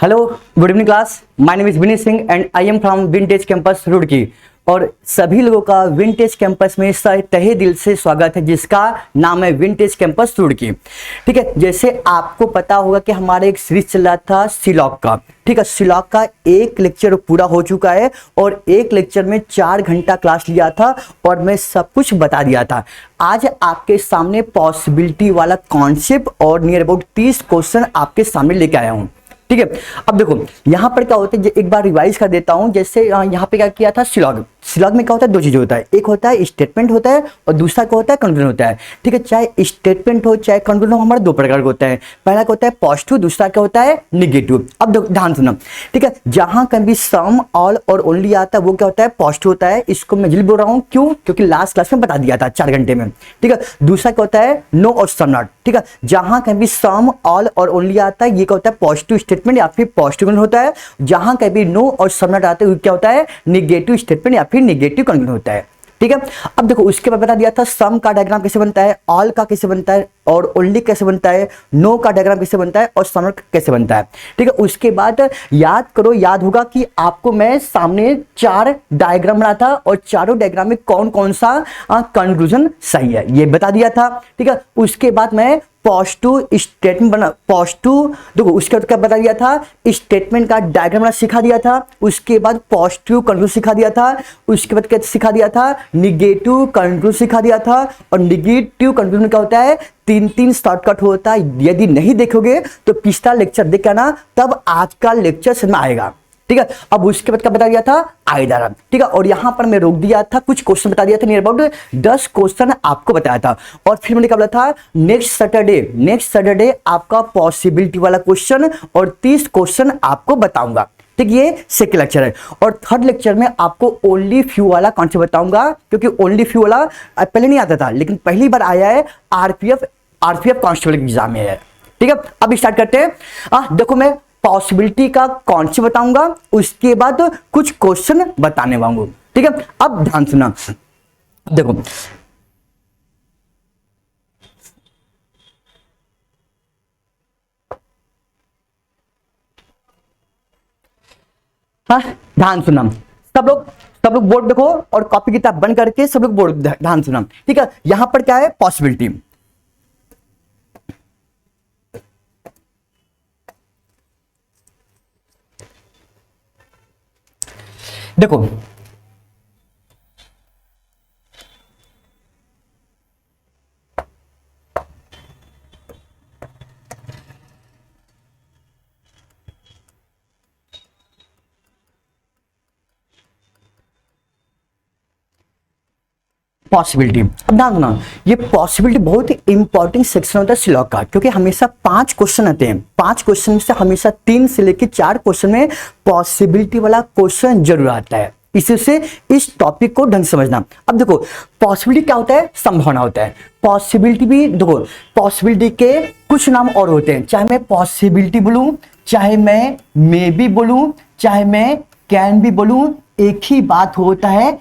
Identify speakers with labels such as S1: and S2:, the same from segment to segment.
S1: Hello, good evening class. My name is Vineet Singh and I am from vintage campus Roorkee. और सभी लोगों का vintage campus में तहे दिल से स्वागत है, जिसका नाम है विंटेज कैंपस रुड़की। ठीक है, जैसे आपको पता होगा कि हमारा एक सीरीज चल रहा था सिलॉक का। ठीक है, सिलॉक का एक लेक्चर पूरा हो चुका है और एक लेक्चर में 4 घंटा क्लास लिया था और मैं सब कुछ बता दिया था। आज आपके सामने पॉसिबिलिटी वाला कॉन्सेप्ट और नियर अबाउट 30 क्वेश्चन आपके सामने लेके आया हूं। ठीक है, अब देखो यहां पर क्या होता है, एक बार रिवाइज कर देता हूं। जैसे यहां पे क्या किया था, सिलॉग में क्या होता है, दो चीजें होता है। एक होता है स्टेटमेंट होता है और दूसरा क्या होता है, कंक्लूजन होता है। ठीक है, चाहे स्टेटमेंट हो चाहे कंक्लूजन हो, हमारे दो प्रकार का होता है। पहला क्या होता है पॉजिटिव, दूसरा क्या होता है निगेटिव। अब देखो ध्यान सुनो। ठीक है, जहां कभी सम ऑल और ओनली आता है वो क्या होता है, पॉजिटिव होता है। इसको मैं जल्दी बोल रहा हूं, क्यों? क्योंकि लास्ट क्लास में बता दिया था 4 घंटे में। ठीक है, दूसरा क्या होता है नो और सम नॉट। ठीक है, जहां कभी सम ऑल और ओनली आता है ये क्या होता है, पॉजिटिव स्टेटमेंट या फिर पॉजिटिव होता है। जहां कभी नो और सम नॉट आते हैं क्या होता है, निगेटिव स्टेटमेंट या फिर निगेटिव कंक्लूजन होता है। ठीक है, अब देखो उसके बाद बता दिया था सम का डायग्राम कैसे बनता है, ऑल का कैसे बनता है और ओनली कैसे बनता है, नो का डायग्राम कैसे बनता है और सम कैसे बनता है। ठीक है, उसके बाद याद करो, याद होगा कि आपको मैं सामने 4 डायग्राम बना था और चारों डायग्राम में कौन कौन सा कंक्लूजन सही है ये बता दिया था। ठीक है, उसके बाद मैं पॉजिटिव स्टेटमेंट बना, पॉजिटिव देखो उसके बाद क्या बता दिया था, स्टेटमेंट का डायग्राम बना सिखा दिया था। उसके बाद पॉजिटिव कंक्लूजन सिखा दिया था। उसके बाद क्या सिखा दिया था, निगेटिव कंक्लूजन सिखा दिया था। और निगेटिव कंक्लूजन क्या होता है, 3 शॉर्टकट होता है। यदि नहीं देखोगे तो पिछला लेक्चर देख के ना, तब आज का लेक्चर समझ में आएगा। ठीक है, अब उसके बाद क्या बता दिया था, आयदाराम। ठीक है, और यहां पर मैं रोक दिया था, कुछ क्वेश्चन बता दिया था, नियर अबाउट 10 क्वेश्चन आपको बताया था। और फिर मैंने क्या बोला था, नेक्स्ट सैटरडे आपका पॉसिबिलिटी वाला क्वेश्चन और 30 क्वेश्चन आपको बताऊंगा। ठीक, ये सेकंड लेक्चर है। और थर्ड लेक्चर में आपको ओनली फ्यू वाला कॉन्सेप्ट बताऊंगा, क्योंकि ओनली फ्यू वाला पहले नहीं आता था, लेकिन पहली बार आया है आरपीएफ कांस्टेबल एग्जाम में है। ठीक है, अब स्टार्ट करते हैं। देखो मैं पॉसिबिलिटी का कॉन्सेप्ट बताऊंगा, उसके बाद कुछ क्वेश्चन बताने वाला। ठीक है, अब ध्यान सुना। देखो ध्यान सुना सब लोग बोर्ड देखो और कॉपी किताब बंद करके सब लोग बोर्ड ध्यान सुना। ठीक है, यहां पर क्या है, पॉसिबिलिटी। देखो पॉसिबिलिटी, अब ध्यान देना, ये पॉसिबिलिटी बहुत ही इंपॉर्टेंट सेक्शन होता है सिलॉक का, क्योंकि हमेशा 5 क्वेश्चन आते हैं। 5 क्वेश्चन में से हमेशा 3 से लेकर 4 क्वेश्चन में पॉसिबिलिटी वाला क्वेश्चन जरूर आता है। इससे इस टॉपिक को ढंग से समझना। अब देखो पॉसिबिलिटी क्या होता है, संभावना होता है। पॉसिबिलिटी भी देखो, पॉसिबिलिटी के कुछ नाम और होते हैं, चाहे मैं पॉसिबिलिटी बोलूं, चाहे मैं मे बी बोलूं, चाहे मैं कैन भी बोलूं, एक ही बात होता है।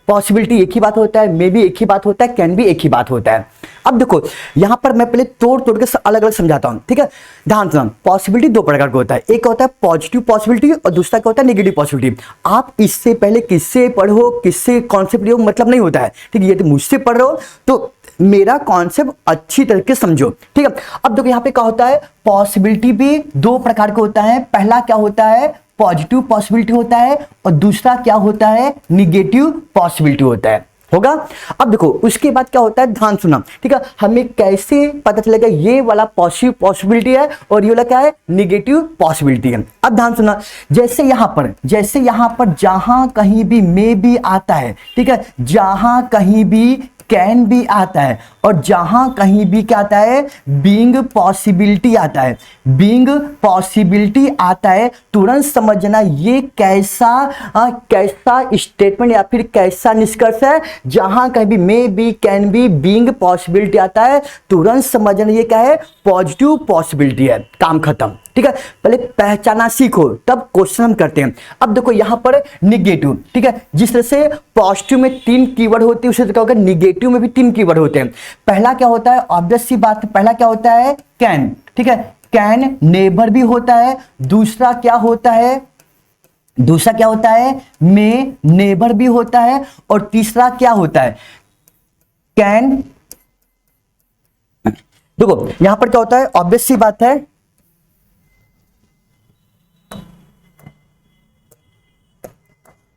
S1: पॉसिबिलिटी एक ही बात होता है, मे भी एक ही बात होता है, कैन भी एक ही बात होता है। अब देखो यहां पर मैं पहले तोड़ के अलग अलग समझाता हूं। ठीक है, ध्यान सुना। पॉसिबिलिटी 2 प्रकार का होता है, एक होता है पॉजिटिव पॉसिबिलिटी और दूसरा क्या होता है, नेगेटिव पॉसिबिलिटी। आप इससे पहले किससे पढ़ो, किससे कॉन्सेप्ट लियो, मतलब नहीं होता है। ठीक है, यदि मुझसे पढ़ रहे हो तो मेरा कॉन्सेप्ट अच्छी तरीके से समझो। ठीक है, अब देखो यहां पे क्या होता है, पॉसिबिलिटी भी 2 प्रकार का होता है। पहला क्या होता है, पॉजिटिव पॉसिबिलिटी होता है और दूसरा क्या होता है, निगेटिव पॉसिबिलिटी होता है। होगा, अब देखो उसके बाद क्या होता है, ध्यान सुना। ठीक है, हमें कैसे पता चलेगा ये वाला पॉजिटिव पॉसिबिलिटी है और ये वाला क्या है, निगेटिव पॉसिबिलिटी है। अब ध्यान सुना, जैसे यहां पर जहां कहीं भी मे भी आता है, ठीक है, जहां कहीं भी कैन भी आता है और जहां कहीं भी क्या आता है, बीइंग पॉसिबिलिटी आता है। बीइंग पॉसिबिलिटी आता है, तुरंत समझना ये कैसा स्टेटमेंट या फिर कैसा निष्कर्ष है। जहां कहीं भी may be can be being possibility आता है, तुरंत समझना ये क्या है, पॉजिटिव पॉसिबिलिटी है। काम खत्म। ठीक है, पहले पहचाना सीखो तब क्वेश्चन हम करते हैं। अब देखो यहां पर निगेटिव, ठीक है, जिस तरह से पॉजिटिव में 3 कीवर्ड होते हैं उसी तरह क्या होगा, निगेटिव में भी 3 कीवर्ड होते हैं। पहला क्या होता है, ऑब्वियस सी बात, पहला क्या होता है, कैन। ठीक है, कैन नेबर भी होता है, दूसरा क्या होता है, मे नेबर भी होता है, और तीसरा क्या होता है, कैन। देखो यहां पर क्या होता है, ऑब्वियस सी बात है,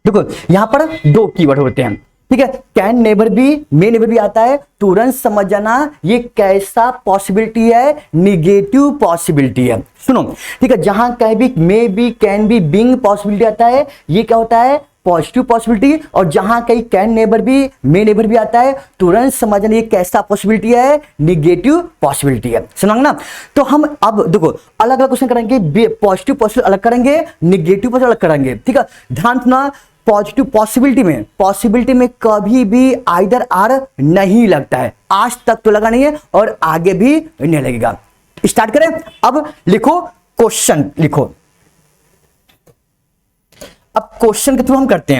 S1: देखो यहां पर दो कीवर्ड होते हैं, ठीक है, कैन नेबर भी, मे नेबर भी आता है, तुरंत समझ जाना ये कैसा पॉसिबिलिटी है, निगेटिव पॉसिबिलिटी है। सुनो, ठीक है, जहां कहीं भी मे भी, कैन भी, बिंग पॉसिबिलिटी आता है, ये क्या होता है, पॉजिटिव पॉसिबिलिटी। और जहां कहीं कैन नेबर भी, मे नेबर भी आता है, तुरंत समझ जाना ये कैसा पॉसिबिलिटी है, निगेटिव पॉसिबिलिटी है। सुना ना। तो हम अब देखो अलग अलग क्वेश्चन करेंगे, पॉजिटिव पॉसिबिलिटी अलग करेंगे, निगेटिव पॉसिबिलिटी अलग करेंगे, ठीक है। ध्यान सुना, पॉजिटिव पॉसिबिलिटी में कभी भी आइदर आर नहीं लगता है, आज तक तो लगा नहीं है और आगे भी नहीं लगेगा। स्टार्ट करें। अब लिखो, क्वेश्चन लिखो। अब क्वेश्चन के थ्रू हम करते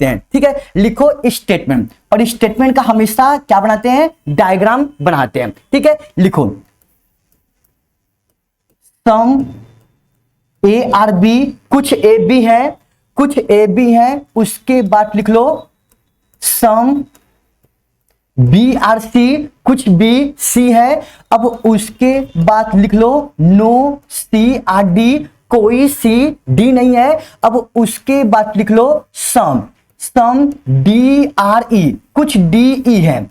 S1: हैं, ठीक है। लिखो स्टेटमेंट, और स्टेटमेंट का हमेशा क्या बनाते हैं, डायग्राम बनाते हैं, ठीक है। लिखो सम ए आर बी, कुछ ए बी है, उसके बाद लिख लो सम बी आर सी, कुछ बी सी है, अब उसके बाद लिख लो नो सी आर डी, कोई सी डी नहीं है, अब उसके बाद लिख लो सम डी आर ई, कुछ डी ई है,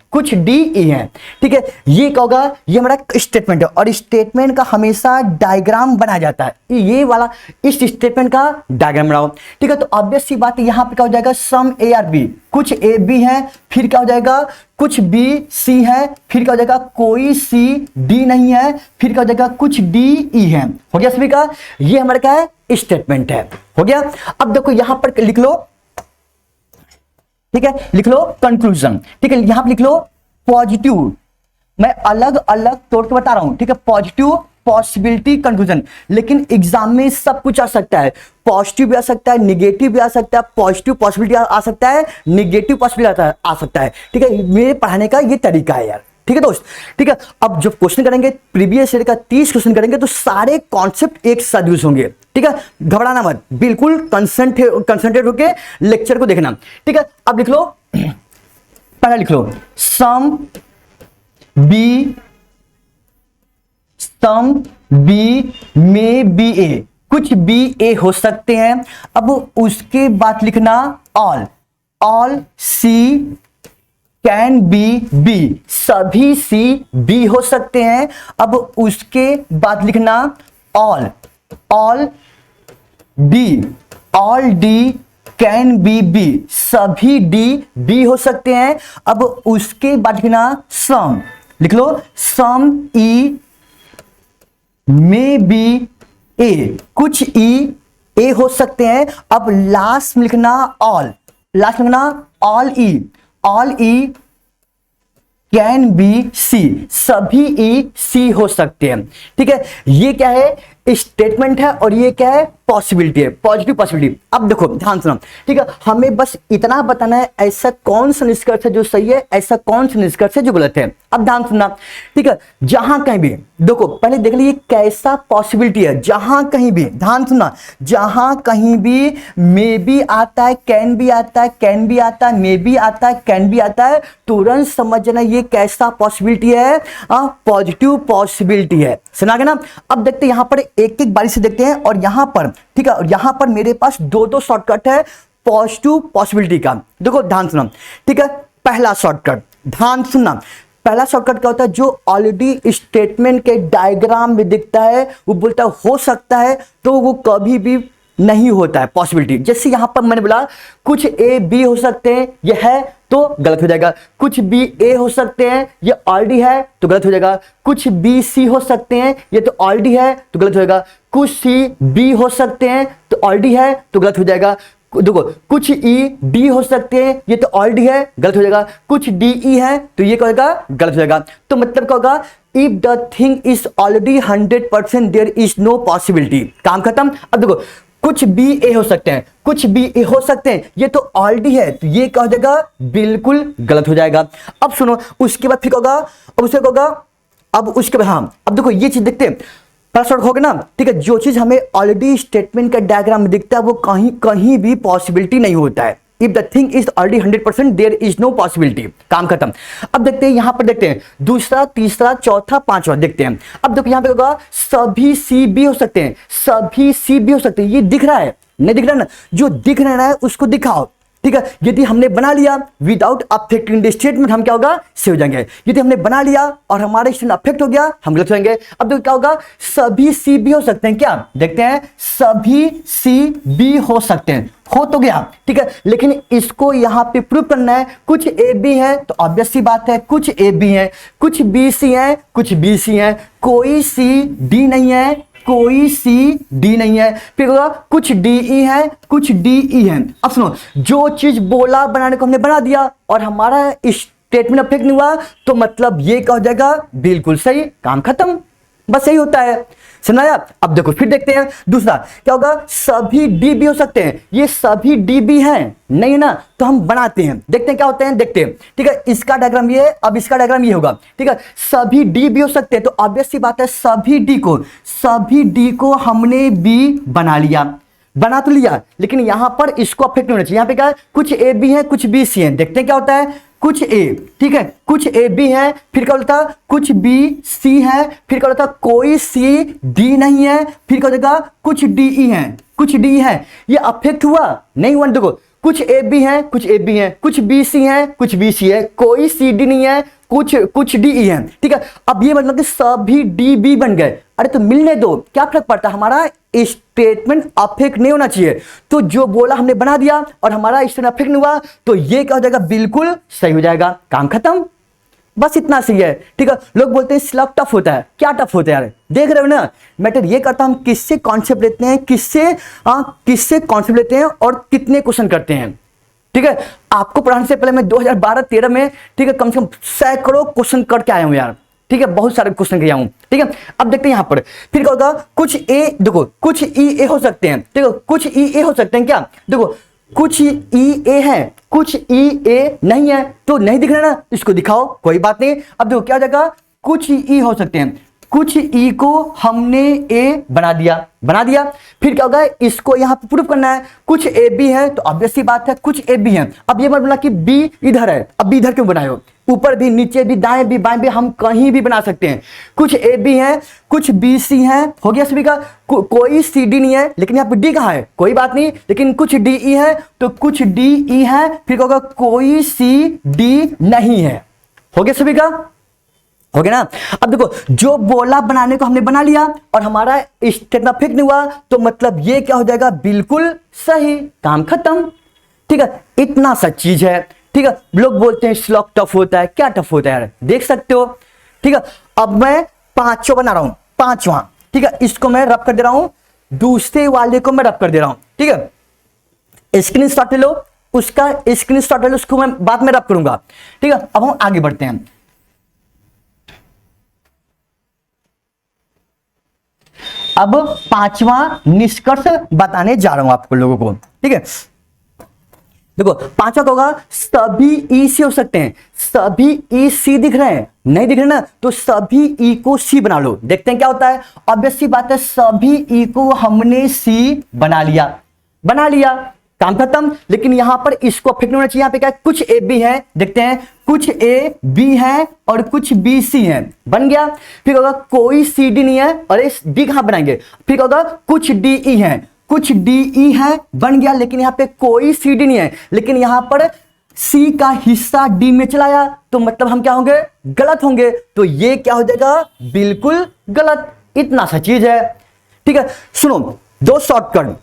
S1: ठीक है। ये क्या होगा, ये हमारा स्टेटमेंट है, और स्टेटमेंट का हमेशा डायग्राम बनाया जाता है, ये वाला इस स्टेटमेंट का डायग्राम बनाओ, ठीक है। तो ऑब्वियस सी बात है, यहां पे क्या हो जाएगा, सम ए आर बी, कुछ ए बी है, फिर क्या हो जाएगा, कुछ बी सी है, फिर क्या हो जाएगा, कोई सी डी नहीं है, फिर क्या हो जाएगा, कुछ डी ई है। हो गया सभी का, ये हमारा क्या है, स्टेटमेंट है। हो गया। अब देखो यहां पर लिख लो, ठीक है, लिख लो कंक्लूजन, ठीक है। यहां पर लिख लो पॉजिटिव, मैं अलग अलग तोड़ के बता रहा हूं, ठीक है। पॉजिटिव पॉसिबिलिटी कंक्लूजन, लेकिन एग्जाम में सब कुछ आ सकता है, पॉजिटिव भी आ सकता है, निगेटिव भी आ सकता है, पॉजिटिव पॉसिबिलिटी आ सकता है, निगेटिव पॉसिबिलिटी आ सकता है, ठीक है। मेरे पढ़ाने का ये तरीका है यार, ठीक है दोस्त, ठीक है। अब जब क्वेश्चन करेंगे प्रीवियस ईयर का 30 क्वेश्चन करेंगे, तो सारे कॉन्सेप्ट एक साथ यूज होंगे, ठीक है। घबराना मत, बिल्कुल कंसंट्रेट होके लेक्चर को देखना, ठीक है। अब लिख लो, पहला लिख लो सम बी मे बी ए, कुछ बी ए हो सकते हैं, अब उसके बाद लिखना all C can be B, सभी सी बी हो सकते हैं, अब उसके बाद लिखना all D can be B, सभी डी बी हो सकते हैं, अब उसके बाद लिखना सम, लिख लो सम ई मे बी ए, कुछ ई ए हो सकते हैं, अब लास्ट में लिखना all E can be C, सभी ई सी हो सकते हैं, ठीक है। ये क्या है, स्टेटमेंट है, और ये क्या है, पॉसिबिलिटी है, पॉजिटिव पॉसिबिलिटी। अब देखो ध्यान सुनो, ठीक है, हमें बस इतना बताना है ऐसा कौन सा निष्कर्ष है जो सही है, ऐसा कौन सा निष्कर्ष है जो गलत है। अब ध्यान सुनना, ठीक है। जहां कहीं भी देखो, पहले देख लीजिए कैसा पॉसिबिलिटी है, जहां कहीं भी, ध्यान सुनना, जहां कहीं भी मे भी आता है, कैन भी आता है, मे भी आता है, कैन भी आता है, तुरंत समझ जाना ये कैसा पॉसिबिलिटी है, पॉजिटिव पॉसिबिलिटी है। सुना गया ना। अब देखते हैं यहां पर एक एक बारी से देखते हैं, और यहां पर, ठीक है, और यहां पर मेरे पास दो शॉर्टकट है पॉजिटिव पॉसिबिलिटी का। देखो ध्यान सुना, ठीक है। पहला शॉर्टकट, ध्यान सुनना, पहला शॉर्टकट क्या होता है, जो ऑलरेडी स्टेटमेंट के डायग्राम में दिखता है, वो बोलता है हो सकता है, तो वो कभी भी नहीं होता है पॉसिबिलिटी। जैसे यहां पर मैंने बोला कुछ ए बी हो सकते हैं, ये है तो गलत हो जाएगा, कुछ बी ए हो सकते हैं, ये ऑलरेडी है तो गलत हो जाएगा, कुछ बी सी हो सकते हैं, ये तो ऑलरेडी है तो गलत हो जाएगा, कुछ सी बी हो सकते हैं तो ऑलरेडी है तो गलत हो जाएगा, देखो कुछ ई डी हो सकते हैं, ये तो ऑलरेडी है, गलत हो जाएगा, कुछ डी ई है तो ये क्या होगा, गलत हो जाएगा। तो मतलब क्या होगा, if the thing is already 100% there is no possibility, काम खत्म। अब देखो कुछ बी ए हो सकते हैं, कुछ बी ए हो सकते हैं, ये तो ऑलरेडी है तो ये क्या हो जाएगा, बिल्कुल गलत हो जाएगा। अब सुनो, उसके बाद फिर होगा, अब उसके होगा अब उसके बाद हाँ, अब देखो ये चीज देखते हैं, पहला शॉर्ट हो गया ना, ठीक है। जो चीज हमें ऑलरेडी स्टेटमेंट का डायग्राम में दिखता है वो कहीं कहीं भी पॉसिबिलिटी नहीं होता है। If the thing is already 100% there is no possibility, काम खत्म। अब देखते हैं यहां पर, देखते हैं दूसरा, तीसरा, चौथा, पांचवा देखते हैं। अब देखो यहां पे होगा सभी सी भी हो सकते हैं, सभी सी भी हो सकते हैं। ये दिख रहा है, नहीं दिख रहा ना? जो दिख रहा है उसको दिखाओ, ठीक है। यदि हमने बना लिया विदाउट अफेक्टिंग द स्टेटमेंट, हम क्या होगा, सही हो जाएंगे। यदि हमने बना लिया और हमारा स्टेटमेंट अफेक्ट हो गया, हम गलत हो जाएंगे। अब देखो क्या होगा, सभी सी भी हो सकते हैं, क्या देखते हैं, सभी सी भी हो सकते हैं, हो तो गया, ठीक है। लेकिन इसको यहां पे प्रूव करना है, कुछ ए बी है तो ऑब्वियस सी बात है कुछ ए बी है, कुछ बी सी है, कुछ बी सी है, कोई सी डी नहीं है, कोई सी डी नहीं है, फिर होगा कुछ डी ई है, कुछ डी ई है। अब सुनो, जो चीज बोला बनाने को हमने बना दिया और हमारा स्टेटमेंट अफेक्ट नहीं हुआ तो मतलब ये क्या हो जाएगा, बिल्कुल सही, काम खत्म, बस यही होता है, समझाया। अब देखो फिर देखते हैं दूसरा क्या होगा, सभी डी भी हो सकते हैं। ये सभी डी भी हैं, नहीं ना, तो हम बनाते हैं, देखते हैं क्या होते हैं, देखते हैं, ठीक है। इसका डायग्राम ये, अब इसका डायग्राम ये होगा, ठीक है। सभी डी भी हो सकते हैं तो ऑब्वियस सी बात है सभी डी को हमने बी बना लिया, बना तो लिया, लेकिन यहां पर इसको अफेक्ट नहीं होना चाहिए। यहां पे क्या है, कुछ ए बी है, कुछ बी सी है, देखते हैं क्या होता है, कुछ ए, ठीक है, कुछ ए बी है, फिर क्या बोलता, कुछ बी सी है, फिर क्या बोलता, कोई सी डी नहीं है, फिर क्या होगा, कुछ डी ई है, कुछ डी है। ये अफेक्ट हुआ नहीं हुआ, देखो कुछ ए बी है, कुछ ए बी है, कुछ बी सी है, कुछ बी सी है, कोई सी डी नहीं है, कुछ डी ई है, ठीक है। अब ये मतलब कि सभी डी बी बन गए। अरे तो मिलने दो, क्या फर्क पड़ता है, हमारा स्टेटमेंट अफेक्ट नहीं होना चाहिए। तो जो बोला हमने बना दिया और हमारा स्टेटमेंट अफेक्ट नहीं हुआ तो ये क्या हो जाएगा, बिल्कुल सही हो जाएगा, काम खत्म, बस इतना सही है, ठीक है। लोग बोलते हैं स्लग टफ होता है, क्या टफ होता है यार, देख रहे हो ना, मैटर ये करता हम किससे कॉन्सेप्ट लेते हैं, किससे कॉन्सेप्ट लेते हैं और कितने क्वेश्चन करते हैं, ठीक है। आपको पढ़ाने से पहले मैं 2012-13 में, ठीक है, कम से कम सैकड़ों क्वेश्चन करके आया हूं यार, ठीक है, बहुत सारे क्वेश्चन किया हूं, ठीक है। अब देखते हैं यहां पर फिर क्या होगा, कुछ ए, देखो कुछ ई ए हो सकते हैं, ठीक है, कुछ ई ए हो सकते हैं, क्या देखो कुछ ई ए है, कुछ ई ए नहीं है, तो नहीं दिख रहा ना, इसको दिखाओ, कोई बात नहीं। अब देखो क्या हो जाएगा, कुछ ई हो सकते हैं, कुछ ई को हमने ए बना दिया, फिर क्या होगा, इसको यहां पे प्रूफ करना है, कुछ ए बी है तो ऑब्वियस सी बात है कुछ ए बी है। अब ये मत बोला कि बी इधर है, अब बी इधर क्यों बनाए हो, ऊपर भी, नीचे भी, दाएं भी, बाएं भी, हम कहीं भी बना सकते हैं। कुछ ए बी है, कुछ बी सी है, हो गया सभी का, कोई सी डी नहीं है, लेकिन यहाँ पे डी कहाँ है, कोई बात नहीं, लेकिन कुछ डी ई है तो कुछ डी ई है, फिर क्या होगा, कोई सी डी नहीं है, हो गया सभी का, हो गया ना। अब देखो जो बोला बनाने को हमने बना लिया और हमारा स्टेटमेंट अफेक्ट नहीं हुआ तो मतलब ये क्या हो जाएगा, बिल्कुल सही, काम खत्म, ठीक है। इतना सा चीज है, ठीक है। लोग बोलते हैं स्लॉग टफ होता है, क्या टफ होता है यार, देख सकते हो, ठीक है। अब मैं पांचवा बना रहा हूं, पांचवा, ठीक है, इसको मैं रब कर दे रहा हूं, दूसरे वाले को मैं रब कर दे रहा हूं, ठीक है। स्क्रीन शॉट ले लो, उसका स्क्रीन शॉट ले लो, उसको मैं बाद में रब करूंगा, ठीक है। अब हम आगे बढ़ते हैं। अब पांचवा निष्कर्ष बताने जा रहा हूं आपको लोगों को, ठीक है। देखो पांचवा क्या होगा, सभी ई सी हो सकते हैं, सभी ई सी दिख रहे हैं, नहीं दिख रहे ना, तो सभी ई को सी बना लो, देखते हैं क्या होता है। ऑब्वियस सी बात है सभी ई को हमने सी बना लिया, काम खत्म। लेकिन यहां पर इसको अफेक्ट होना चाहिए, यहां पे क्या है, कुछ ए बी है, देखते हैं, कुछ ए बी है और कुछ बी सी है, बन गया। फिर होगा कोई सी डी नहीं है, और इस डी कहां बनाएंगे, फिर होगा कुछ डी ई है, कुछ डी ई है, बन गया। लेकिन यहां पे कोई सी डी नहीं है, लेकिन यहां पर सी का हिस्सा डी में चलाया तो मतलब हम क्या होंगे, गलत होंगे, तो ये क्या हो जाएगा, बिल्कुल गलत, इतना सा चीज है, ठीक है। सुनो दो शॉर्टकट,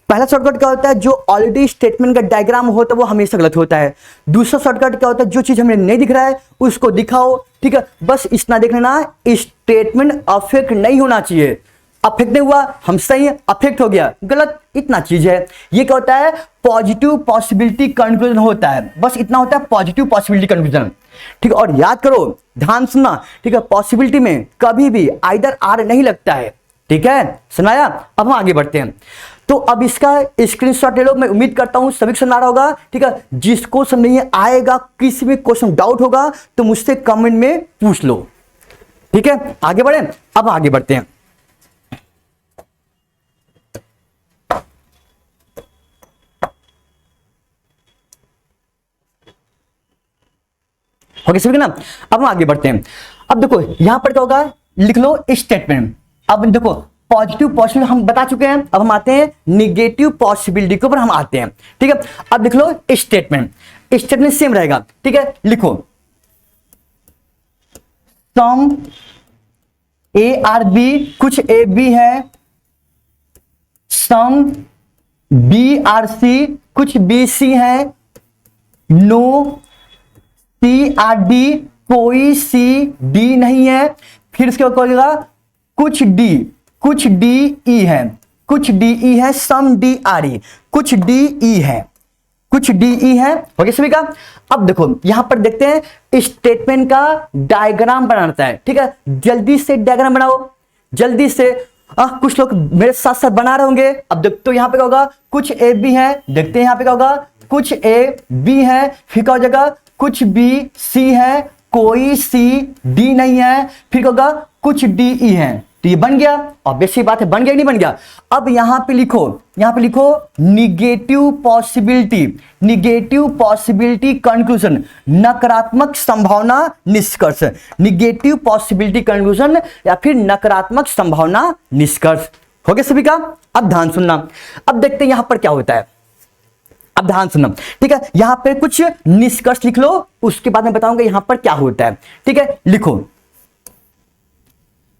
S1: पहला शॉर्टकट क्या होता है, जो ऑलरेडी स्टेटमेंट का डायग्राम होता है वो हमेशा गलत होता है। दूसरा शॉर्टकट क्या होता है, जो चीज हमें नहीं दिख रहा है उसको दिखाओ, ठीक है, बस इतना देख लेना, स्टेटमेंट अफेक्ट नहीं होना चाहिए, अफेक्ट नहीं हुआ हम सही, अफेक्ट हो गया गलत, इतना चीज है। ये क्या होता है, पॉजिटिव पॉसिबिलिटी कंक्लूजन होता है, बस इतना होता है पॉजिटिव पॉसिबिलिटी कंक्लूजन, ठीक है। और याद करो, ध्यान सुनना, ठीक है, पॉसिबिलिटी में कभी भी आइदर आर नहीं लगता है, ठीक है, सुनाया। अब हम आगे बढ़ते हैं, तो अब इसका स्क्रीनशॉट ले लो, मैं उम्मीद करता हूं सभी को समझ आ रहा होगा, ठीक है। जिसको समझ नहीं आएगा, किसी भी क्वेश्चन डाउट होगा तो मुझसे कमेंट में पूछ लो, ठीक है, आगे बढ़े। अब आगे बढ़ते हैं। ओके सभी ना, अब हम आगे बढ़ते हैं। अब देखो यहां पर क्या होगा, लिख लो स्टेटमेंट। अब देखो पॉजिटिव पॉसिबिलिटी हम बता चुके हैं, अब हम आते हैं निगेटिव पॉसिबिलिटी के ऊपर हम आते हैं। ठीक है, अब लिख लो स्टेटमेंट। स्टेटमेंट सेम रहेगा। ठीक है, लिखो सम ए आर बी, कुछ ए बी है, सम बी आर सी, कुछ बी सी है, नो सी आर डी, कोई सी डी नहीं है। फिर इसके बाद क्या, कुछ डी ई है, कुछ डी ई है, सम डी आर ई, कुछ डी ई है, कुछ डी ई है। ओके सभी का। अब देखो यहां पर देखते हैं स्टेटमेंट का डायग्राम बनाना है। ठीक है, जल्दी से डायग्राम बनाओ, जल्दी से। कुछ लोग मेरे साथ साथ बना रहे होंगे। अब देखते तो यहां पे क्या होगा, कुछ ए बी है, देखते हैं यहां पे क्या होगा, कुछ ए बी है, फिर क्या हो जाएगा, कुछ बी सी है, कोई सी डी नहीं है, फिर क्या होगा, कुछ डी ई है। तो ये बन गया, ऑब्वियस सी बात है, बन गया नहीं बन गया। अब यहां पे लिखो, यहां पे लिखो negative possibility, negative possibility conclusion, नकारात्मक संभावना निष्कर्ष, निगेटिव पॉसिबिलिटी कंक्लूजन या फिर नकारात्मक संभावना निष्कर्ष। हो गया सभी का। अब ध्यान सुनना, अब देखते हैं यहां पर क्या होता है। अब ध्यान सुनना, ठीक है, यहां पे कुछ निष्कर्ष लिख लो, उसके बाद मैं बताऊंगा यहां पर क्या होता है। ठीक है, लिखो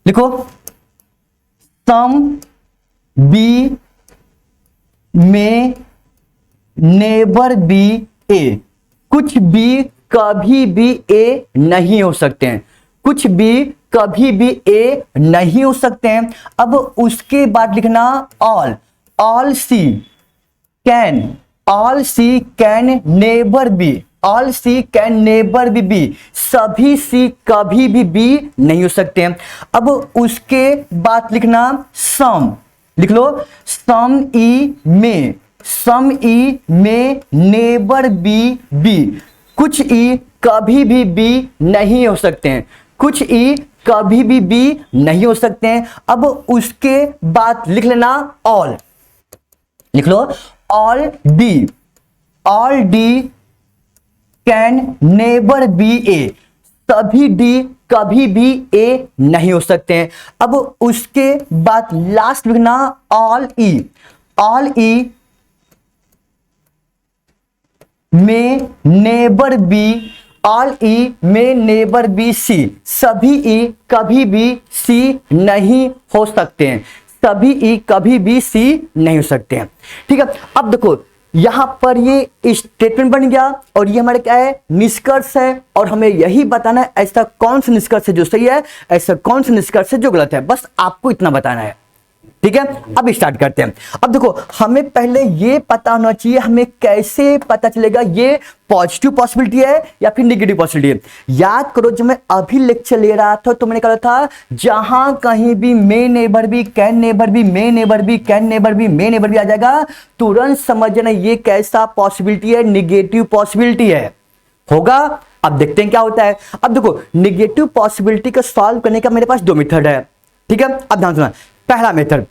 S1: लिखो सम बी में नेबर बी ए, कुछ बी कभी भी ए नहीं हो सकते हैं, कुछ भी कभी भी ए नहीं हो सकते हैं। अब उसके बाद लिखना all C can, all C can never be, all C can never be B, सभी सी कभी भी बी नहीं हो सकते हैं। अब उसके बाद लिखना सम, लिख लो सम ई में, सम ई में नेबर बी बी, कुछ ई कभी भी बी नहीं हो सकते हैं, कुछ ई कभी भी बी नहीं हो सकते हैं। अब उसके बाद लिख लेना ऑल, लिख लो all D can never be A, सभी डी कभी भी ए नहीं हो सकते हैं। अब उसके बाद लास्ट लिखना ऑल ई में नेबर बी, ऑल ई में नेबर बी सी, सभी ई कभी भी सी नहीं हो सकते हैं, सभी ई कभी भी सी नहीं हो सकते हैं। ठीक है, अब देखो यहां पर ये स्टेटमेंट बन गया और ये हमारे क्या है, निष्कर्ष है। और हमें यही बताना है ऐसा कौन सा निष्कर्ष है जो सही है, ऐसा कौन सा निष्कर्ष है जो गलत है, बस आपको इतना बताना है। ठीक है, अब स्टार्ट करते हैं। अब देखो हमें पहले ये पता होना चाहिए, हमें कैसे पता चलेगा ये पॉजिटिव पॉसिबिलिटी है या फिर नेगेटिव पॉसिबिलिटी है। याद करो जब मैं अभी लेक्चर ले रहा था तो मैंने कहा था जहां कहीं भी मे नेबर भी, कैन नेबर भी, मे नेबर भी, कैन नेबर भी, मे नेबर भी आ जाएगा, तुरंत समझना ये कैसा पॉसिबिलिटी है, नेगेटिव पॉसिबिलिटी है। होगा, अब देखते हैं क्या होता है। अब देखो नेगेटिव पॉसिबिलिटी को सॉल्व करने का मेरे पास दो मेथड है। ठीक है, अब ध्यान सुना। पहला मेथड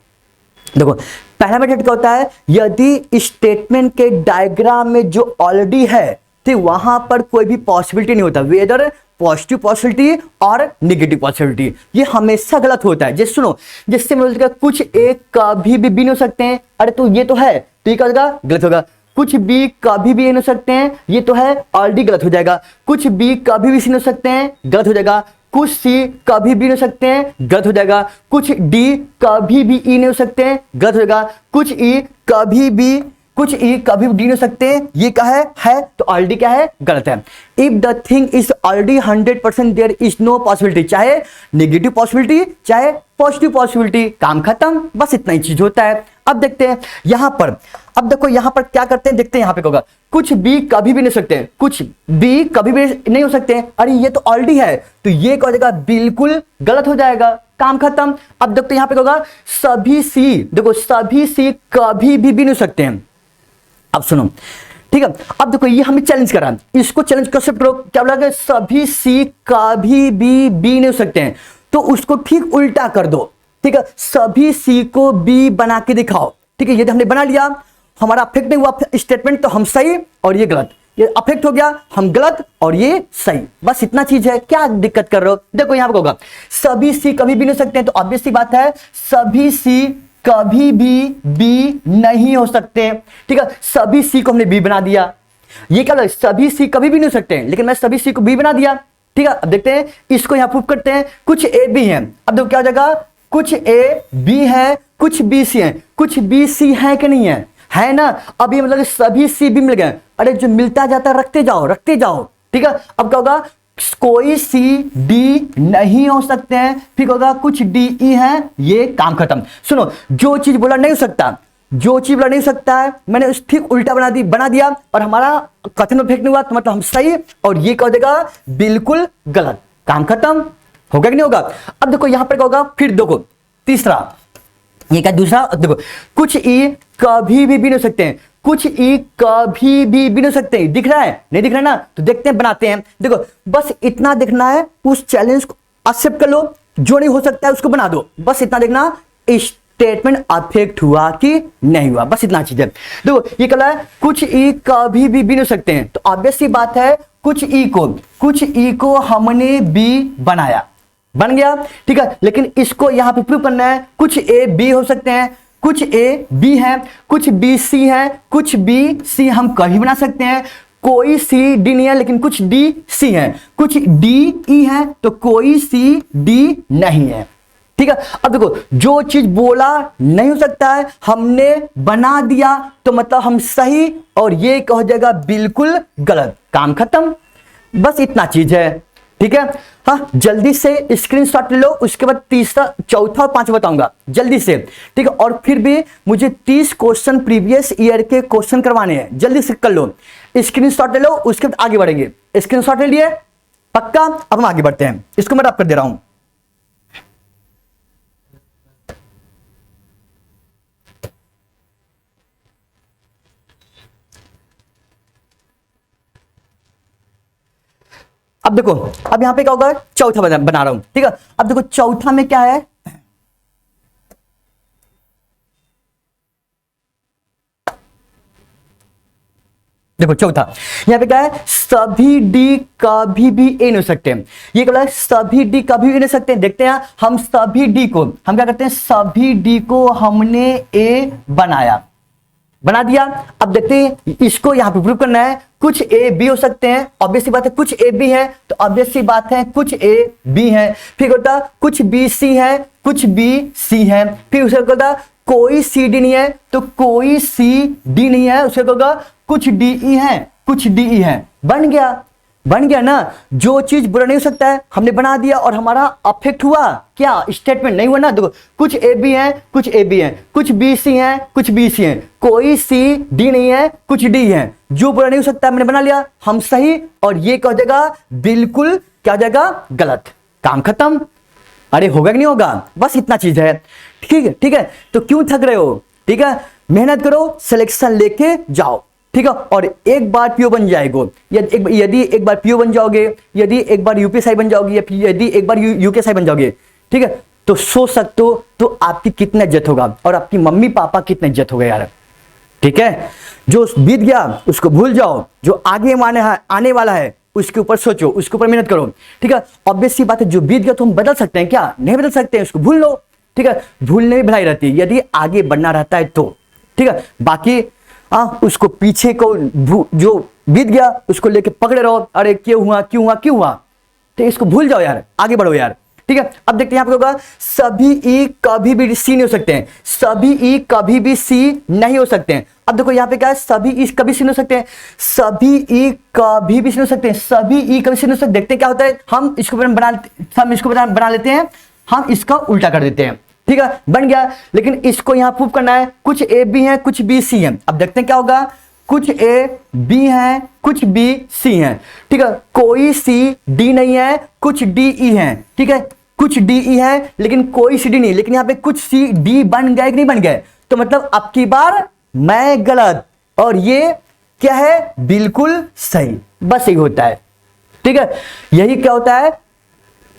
S1: देखो, पहला मेथड क्या होता है, यदि स्टेटमेंट के डायग्राम में जो ऑलरेडी है तो वहां पर कोई भी पॉसिबिलिटी नहीं होता, वेदर पॉजिटिव पॉसिबिलिटी और नेगेटिव पॉसिबिलिटी, ये हमेशा गलत होता है। जैसे सुनो, जिससे मतलब कुछ एक कभी भी नहीं हो सकते हैं, अरे तो ये तो है, तो ये क्या होगा, गलत होगा। कुछ बी कभी भी नहीं हो सकते हैं, ये तो है, ऑलरेडी गलत हो जाएगा। कुछ बी कभी भी सी नहीं हो सकते हैं, गलत हो जाएगा। कुछ सी कभी भी नहीं हो सकते हैं, गलत हो जाएगा। कुछ डी कभी भी ई नहीं हो सकते हैं, गलत हो जाएगा। कुछ ई कभी भी डी नहीं हो सकते हैं, ये क्या है तो ऑलरेडी क्या है, गलत है। If the thing is already 100% there is no possibility, चाहे नेगेटिव पॉसिबिलिटी चाहे पॉजिटिव पॉसिबिलिटी, काम खत्म, बस इतना ही चीज होता है। अब देखते हैं यहां पर, अब देखो यहां पर क्या करते हैं, देखते हैं यहां पे क्या होगा। कुछ बी कभी भी नहीं हो सकते, कुछ बी कभी भी नहीं हो सकते, अरे ये तो ऑलरेडी है, तो ये क्या हो जाएगा, बिल्कुल गलत हो जाएगा, काम खत्म। अब देखते हैं यहां पे क्या होगा, सभी सी, देखो सभी सी कभी भी नहीं हो सकते हैं। अब सुनो, ठीक है, अब देखो ये हमें चैलेंज करा, इसको चैलेंज कर सकते हो, क्या बोला, सभी सी कभी भी नहीं हो सकते हैं। तो उसको ठीक उल्टा कर दो। ठीक है, सभी सी को बी बना के दिखाओ। ठीक है, यदि हमने बना लिया, हमारा अफेक्ट नहीं हुआ स्टेटमेंट, तो हम सही और ये गलत, ये अफेक्ट हो गया, हम गलत और ये सही, बस इतना चीज है। क्या दिक्कत कर रहे हो? देखो यहां पर होगा सभी सी कभी भी नहीं हो सकते हैं, तो ऑब्वियस सी बात है सभी सी कभी भी बी नहीं हो सकते। ठीक है, सभी सी को हमने बी बना दिया। ये क्या है? सभी सी कभी भी नहीं हो सकते हैं, लेकिन मैं सभी सी को बी बना दिया। ठीक है, अब देखते हैं इसको यहां प्रूफ करते हैं। कुछ ए बी है, अब देखो क्या हो जाएगा, कुछ ए बी है, कुछ बी सी है। कुछ बी सी है कि नहीं है? है ना। अब ये मतलब सभी सी बी मिल गए। अरे जो मिलता जाता रखते जाओ रखते जाओ। ठीक है, अब क्या होगा, कोई सी डी नहीं हो सकते हैं, फिर होगा कुछ डी ई है, ये काम खत्म। सुनो, जो चीज बोला नहीं हो सकता, जो चीज बोला नहीं हो सकता है, मैंने उस ठीक उल्टा बना दिया और हमारा कथन में फेंक नहीं हुआ, तो मतलब हम सही और ये कह देगा बिल्कुल गलत, काम खत्म। होगा कि नहीं होगा? अब देखो यहां पर क्या होगा, फिर देखो तीसरा, ये क्या दूसरा, देखो कुछ ई कभी भी नहीं हो सकते हैं, कुछ ई कभी भी नहीं हो सकते हैं। दिख रहा है? नहीं दिख रहा है ना, तो देखते हैं, बनाते हैं। देखो बस इतना देखना है, उस चैलेंज को एक्सेप्ट कर लो, जो नहीं हो सकता है उसको बना दो, बस इतना देखना स्टेटमेंट अफेक्ट हुआ कि नहीं हुआ, बस इतना चीज है। देखो ये कहला है कुछ ई कभी भी नहीं हो सकते हैं, तो ऑब्वियस सी बात है कुछ ई को हमने बी बनाया, बन गया। ठीक है, लेकिन इसको यहां पे प्रूव करना है, कुछ ए बी हो सकते हैं, कुछ ए बी है, कुछ बी सी है, कुछ बी सी हम कभी बना सकते हैं, कोई सी डी नहीं है, लेकिन कुछ डी सी है, कुछ डी ई है, तो कोई सी डी नहीं है। ठीक है, अब देखो जो चीज बोला नहीं हो सकता है हमने बना दिया, तो मतलब हम सही और ये कह जाएगा बिल्कुल गलत, काम खत्म, बस इतना चीज है। ठीक है, हाँ जल्दी से स्क्रीनशॉट ले लो, उसके बाद तीसरा चौथा और पांचवा बताऊंगा जल्दी से। ठीक है, और फिर भी मुझे 30 क्वेश्चन प्रीवियस ईयर के क्वेश्चन करवाने हैं, जल्दी से कर लो, स्क्रीनशॉट ले लो, उसके बाद आगे बढ़ेंगे। स्क्रीनशॉट ले लिए पक्का? अब हम आगे बढ़ते हैं, इसको मैं रब कर दे रहा हूं। अब देखो, अब यहां पे क्या होगा, चौथा बना रहा हूं। ठीक है, अब देखो चौथा में क्या है, देखो चौथा यहां पे क्या है, सभी डी कभी भी ए नहीं हो सकते। ये क्या है, सभी डी कभी भी नहीं हो सकते। देखते हैं हम सभी डी को हम क्या करते हैं, सभी डी को हमने ए बनाया, बना दिया। अब देखते हैं इसको यहां पे प्रूव करना है, कुछ ए बी हो सकते हैं, ऑब्वियस सी बात है कुछ ए बी है, तो ऑब्वियस सी बात है कुछ ए बी है। फिर होता कुछ बी सी है, कुछ बी सी है, फिर उसे होता कोई सी डी नहीं है, तो कोई सी डी नहीं है, उसे होगा कुछ डी ई है, कुछ डी ई है। बन गया ना। जो चीज बुरा नहीं हो सकता है हमने बना दिया और हमारा अफेक्ट हुआ, क्या स्टेटमेंट नहीं हुआ ना। देखो कुछ ए बी है, कुछ ए बी है, कुछ बी सी है, कुछ बी सी है, कोई सी डी नहीं है, कुछ डी है। जो बुरा नहीं हो सकता मैंने बना लिया, हम सही और ये कह जाएगा बिल्कुल क्या हो जाएगा, गलत, काम खत्म। अरे होगा कि नहीं होगा, बस इतना चीज है। ठीक है, तो क्यों थक रहे हो? ठीक है, मेहनत करो, सिलेक्शन लेके जाओ। ठीक है, और एक बार पीओ बन जाएगा, यदि एक बार पीओ बन जाओगे, यदि एक बार यूपीएसआई बन जाओगे, या फिर यदि एक बार यूकेएसआई बन जाओगे, ठीक है, तो सोच सकते हो तो आपकी कितना इज्जत होगा और आपकी मम्मी पापा कितना इज्जत होगा यार। ठीक है, जो बीत गया उसको भूल जाओ, जो आगे आने वाला है उसके ऊपर सोचो, उसके ऊपर मेहनत करो। ठीक है, ऑब्वियस सी बात है जो बीत गया तो हम बदल सकते हैं क्या? नहीं बदल सकते हैं, उसको भूल लो। ठीक है, भूलने में भलाई रहती है यदि आगे बढ़ना रहता है तो। ठीक है, बाकी उसको पीछे को जो बीत गया उसको लेके पकड़े रहो, अरे क्यों हुआ, तो इसको भूल जाओ यार, आगे बढ़ो यार। ठीक है, अब देखते हैं यहां पे होगा सभी ई कभी भी सी नहीं हो सकते हैं, सभी ई कभी भी सी नहीं हो सकते हैं। अब देखो यहां पे क्या है, सभी ई कभी सी नहीं हो सकते हैं, सभी ई कभी भी सी नहीं हो सकते हैं, सभी ई कभी सी नहीं हो सकते। देखते हैं क्या होता है, हम इसको बना लेते हैं, हम इसका उल्टा कर देते हैं। ठीक है, बन गया, लेकिन इसको यहां प्रूव करना है, कुछ ए बी है, कुछ बी सी है। अब देखते हैं क्या होगा, कुछ ए बी है, कुछ बी सी है। ठीक है, कोई सी डी नहीं है, कुछ डी ई है। ठीक है, कुछ डी ई है लेकिन कोई सी डी नहीं, लेकिन यहां पे कुछ सी डी बन गए कि नहीं बन गए, तो मतलब अब की बार मैं गलत और ये क्या है, बिल्कुल सही, बस यही होता है। ठीक है, यही क्या होता है,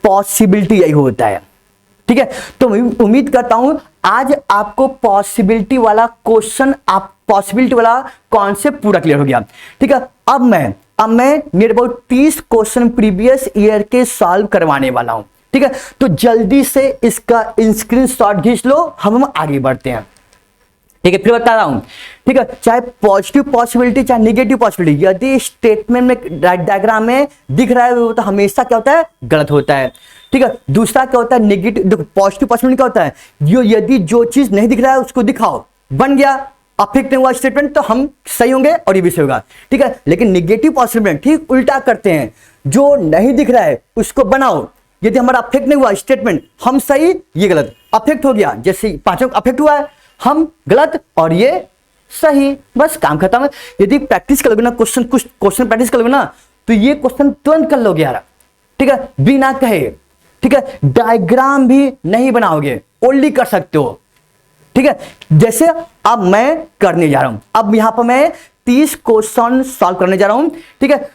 S1: पॉसिबिलिटी यही होता है। ठीक है, तो मैं उम्मीद करता हूं आज आपको पॉसिबिलिटी वाला क्वेश्चन, आप पॉसिबिलिटी वाला कॉन्सेप्ट पूरा क्लियर हो गया। ठीक है, अब मैं near about 30 question previous year के सॉल्व करवाने वाला हूं। ठीक है, तो जल्दी से इसका स्क्रीनशॉट खींच लो, हम आगे बढ़ते हैं। ठीक है, फिर बता रहा हूं। ठीक है, चाहे पॉजिटिव पॉसिबिलिटी चाहे नेगेटिव पॉसिबिलिटी, यदि स्टेटमेंट में डायग्राम में दिख रहा है तो हमेशा क्या होता है, गलत होता है। ठीक है, दूसरा क्या होता है, नेगेटिव पॉजिटिव पॉसिबिलिटी क्या होता है, यदि जो चीज नहीं दिख रहा है उसको दिखाओ, बन गया अफेक्ट नहीं हुआ स्टेटमेंट, तो हम सही होंगे और ये भी सही होगा। ठीक है, लेकिन नेगेटिव पॉसिबिलिटी ठीक उल्टा करते हैं, जो नहीं दिख रहा है उसको बनाओ, यदि हमारा अफेक्ट नहीं हुआ स्टेटमेंट, हम सही ये गलत, अफेक्ट हो गया, जैसे पांचों अफेक्ट हुआ है, हम गलत और ये सही, बस काम खत्म है। यदि प्रैक्टिस कर लोगे ना, क्वेश्चन प्रैक्टिस कर लोगे ना, तो ये क्वेश्चन तुरंत कर लोगे यार। ठीक है, बिना कहे। ठीक है, डायग्राम भी नहीं बनाओगे, ओनली कर सकते हो। ठीक है, जैसे अब मैं करने जा रहा हूं, अब यहां पर मैं 30 क्वेश्चन सॉल्व करने जा रहा हूं। ठीक है,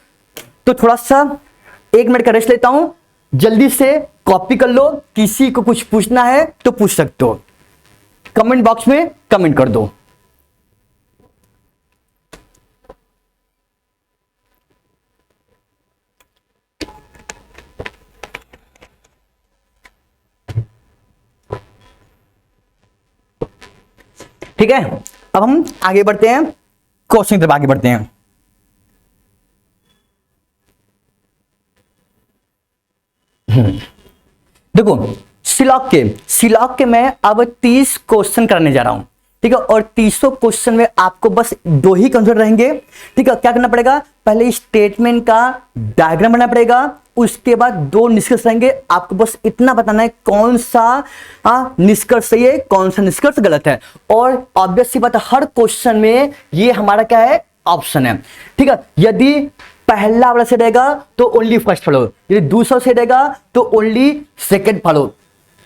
S1: तो थोड़ा सा 1 मिनट का रेस्ट लेता हूं, जल्दी से कॉपी कर लो, किसी को कुछ पूछना है तो पूछ सकते हो, कमेंट बॉक्स में कमेंट कर दो। ठीक है, अब हम आगे बढ़ते हैं, क्वेश्चन की तरफ आगे बढ़ते हैं। देखो, सिलॉक के मैं अब 30 क्वेश्चन करने जा रहा हूं। ठीक है, और 300 क्वेश्चन में आपको बस 2 ही कंसेप्ट रहेंगे। ठीक है, क्या करना पड़ेगा, पहले स्टेटमेंट का डायग्राम बनाना पड़ेगा, उसके बाद 2 निष्कर्ष रहेंगे। आपको बस इतना बताना है कौन सा निष्कर्ष सही है, कौन सा निष्कर्ष गलत है। और ऑब्वियस सी बात है, हर क्वेश्चन में ये हमारा क्या है, ऑप्शन है। ठीक है, यदि पहला वाला से रहेगा तो ओनली फर्स्ट फॉलो, यदि दूसरा से रहेगा तो ओनली सेकंड फॉलो,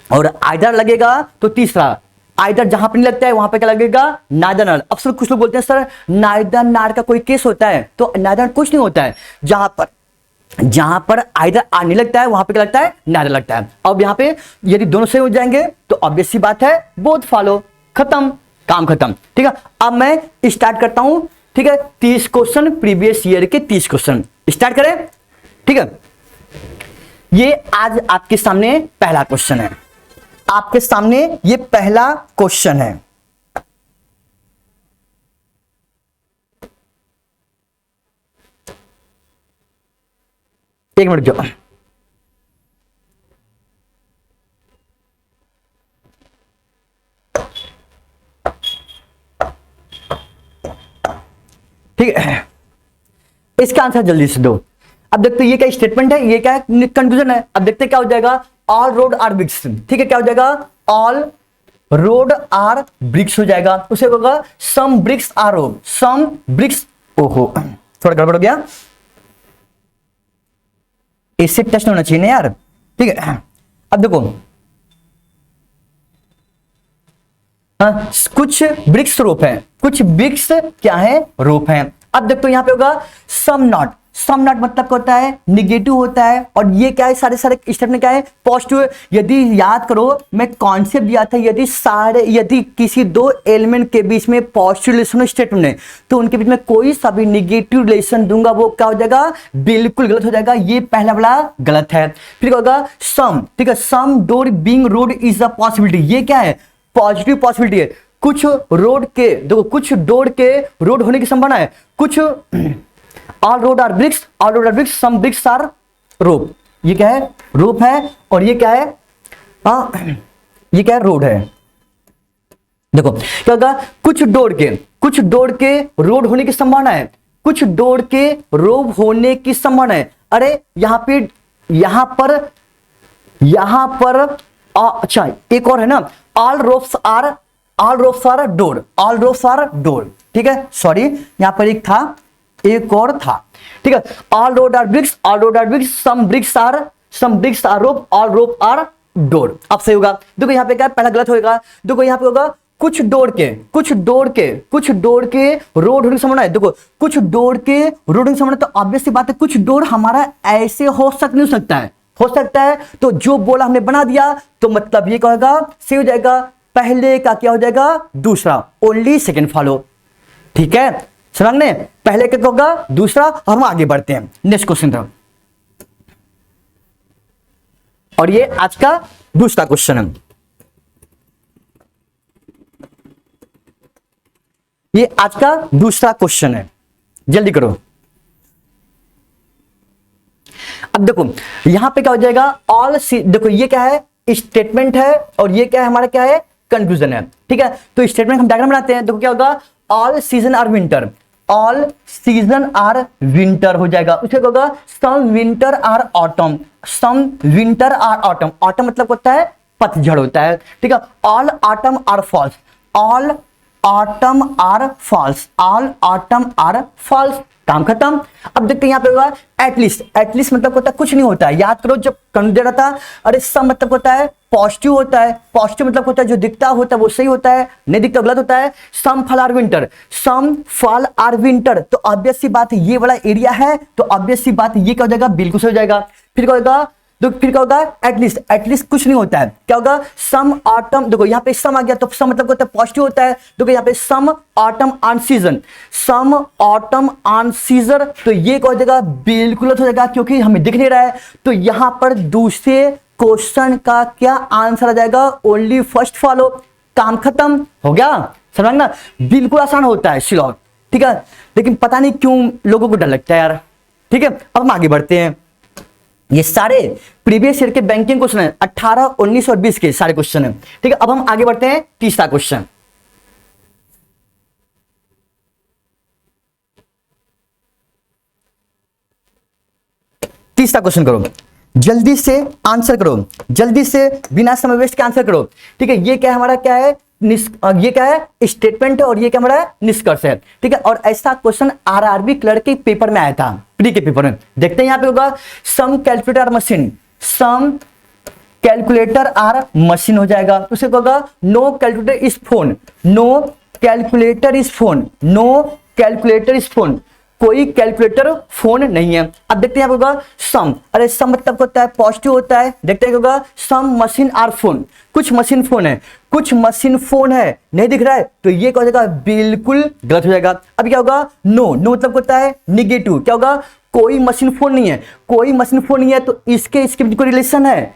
S1: और आइदर लगेगा तो तीसरा। आइदर जहां पर नहीं लगता है वहां पे क्या लगेगा, नाइदर नर। अक्सर कुछ लोग बोलते हैं सर नाइदर नार का कोई केस होता है, तो नाइदर कुछ नहीं होता है। जहां पर आइदर आर नहीं लगता है वहां पे क्या लगता है, नाइदर लगता है। अब यहां पे यदि दोनों सही हो जाएंगे तो ऑब्वियस सी बात है बोथ फॉलो, खत्म, काम खत्म। ठीक है, अब मैं स्टार्ट करता हूं। ठीक है, 30 क्वेश्चन प्रीवियस ईयर के 30 क्वेश्चन स्टार्ट करें। ठीक है, ये आज आपके सामने पहला क्वेश्चन है, आपके सामने ये पहला क्वेश्चन है। एक मिनट जो, ठीक है, इसका आंसर जल्दी से दो। अब देखते हैं ये क्या स्टेटमेंट है, ये क्या है, कंफ्यूजन है। अब देखते हैं क्या हो जाएगा, ऑल रोड आर ब्रिक्स। ठीक है, क्या हो जाएगा, ऑल रोड आर ब्रिक्स हो जाएगा। उसे होगा some bricks are rod, some bricks, ओहो थोड़ा गड़बड़ हो गया, इससे टेस्ट होना चाहिए ना यार। ठीक है, अब देखो, कुछ ब्रिक्स रोप है, कुछ ब्रिक्स क्या है, रोप है। अब देखो यहां पे होगा सम नॉट, सम नॉट मतलब क्या होता है, निगेटिव होता है, और ये क्या है, सारे स्टेप में क्या है, पॉजिटिव। यदि याद करो मैं कॉन्सेप्ट दिया था, यदि किसी 2 एलिमेंट के बीच में पॉजिटिव रिलेशन स्टेटमेंट है तो उनके बीच में कोई सा भी निगेटिव रिलेशन दूंगा वो क्या हो जाएगा, बिल्कुल गलत हो जाएगा। ये पहला वाला गलत है। फिर होगा सम, ठीक है, some door being rod is a possibility, ये क्या है, पॉजिटिव पॉसिबिलिटी है। कुछ रोड के, देखो कुछ डोर के रोड होने की संभावना है, कुछ all road are bricks, all road are bricks, some bricks are rope, ये क्या है, रोप है, और ये क्या है, ये क्या है, रोड है। देखो क्या होगा, कुछ डोर के रोड होने की संभावना है, कुछ डोर के रोप होने की संभावना है। अरे यहां पर अच्छा एक और है ना, all ropes are door, all ropes are door. ठीक है, सॉरी यहां पर एक था, एक और था। ठीक है, all road are bricks, all road are bricks, some bricks are rope, all rope are door. अब सही होगा। देखो यहां पे क्या पहला गलत होगा, देखो यहां पे होगा कुछ डोर के रोड होने की संभावना है। देखो कुछ डोर के रोड होने की संभावना, तो ऑब्वियस सी बात है कुछ डोर हमारा ऐसे नहीं हो सकता है, हो सकता है। तो जो बोला हमने बना दिया, तो मतलब ये क्या होगा, सही हो जाएगा। पहले का क्या हो जाएगा, दूसरा, ओनली सेकेंड फॉलो। ठीक है, समझने, पहले क्या होगा, दूसरा। और हम आगे बढ़ते हैं नेक्स्ट क्वेश्चन तरफ। और ये आज का दूसरा क्वेश्चन है। ये आज का दूसरा क्वेश्चन है, जल्दी करो। अब देखो यहां पे क्या हो जाएगा, ऑल देखो ये क्या है, स्टेटमेंट है, और ये क्या है, हमारा क्या है, कंक्लूजन है। ठीक है, तो स्टेटमेंट हम डायग्राम बनाते हैं। देखो क्या होगा, all season are winter, all season are winter हो जाएगा। उसके क्या होगा, some winter are autumn, some winter are autumn. Autumn मतलब होता है पतझड़ होता है। ठीक है, all autumn are falls, all autumn are falls, all autumn are falls. काम खत्म। अब देखते हैं यहां पे होगा एटलीस्ट, एटलीस्ट मतलब होता है कुछ नहीं होता है। याद करो जब कंसिडर था, अरे सम मतलब होता है पॉजिटिव होता है, पॉजिटिव मतलब होता है जो दिखता होता है वो सही होता है, नहीं दिखता गलत होता है। Some fall are winter, some fall are winter, तो ऑब्वियस सी बात ये वाला एरिया है, तो ऑब्वियस सी बात ये क्या हो जाएगा, बिल्कुल सही हो जाएगा। फिर क्या होगा, तो फिर क्या होगा, एटलीस्ट, एटलीस्ट कुछ नहीं होता है, क्या होगा, सम ऑटम। देखो यहाँ पे सम आ गया, तो सम मतलब होता है पॉजिटिव होता है। देखो यहाँ पे some autumn on season, some autumn on season, तो ये क्या हो जाएगा, बिल्कुल हो जाएगा, क्योंकि हमें दिख नहीं रहा है। तो यहां पर दूसरे क्वेश्चन का क्या आंसर आ जाएगा, ओनली फर्स्ट फॉलो। काम खत्म हो गया, समझना, बिल्कुल आसान होता है श्योर। ठीक है, लेकिन पता नहीं क्यों लोगों को डर लगता है यार। ठीक है, अब हम आगे बढ़ते हैं। ये सारे प्रीवियस ईयर के बैंकिंग क्वेश्चन है, 18, 19 और 20 के सारे क्वेश्चन है। ठीक है, अब हम आगे बढ़ते हैं तीसरा क्वेश्चन। तीसरा क्वेश्चन करो, जल्दी से आंसर करो, जल्दी से बिना समय वेस्ट के आंसर करो। ठीक है, ये क्या है, हमारा क्या है, ये क्या है, स्टेटमेंट है, और ये क्या हमारा निष्कर्ष है। ठीक है, और ऐसा क्वेश्चन आरआरबी क्लर्क के पेपर में आया था, प्री के पेपर में। देखते हैं यहां पे होगा, some calculator machine, some calculator are machine हो जाएगा। तो उसे होगा, no calculator is phone, no calculator is phone, no calculator is phone, कोई कैलकुलेटर फोन नहीं है। अब देखते हैं होगा सम, अरे सम मतलब होता है पॉजिटिव होता है। देखते हैं होगा, सम मशीन आर फोन, कुछ मशीन फोन है, कुछ मशीन फोन है, नहीं दिख रहा है, तो ये क्या हो जाएगा, बिल्कुल गलत हो जाएगा। अब क्या होगा, नो, नो मतलब होता है निगेटिव, क्या होगा, कोई मशीन फोन नहीं है, कोई मशीन फोन नहीं है, तो इसके बीच कोई रिलेशन है,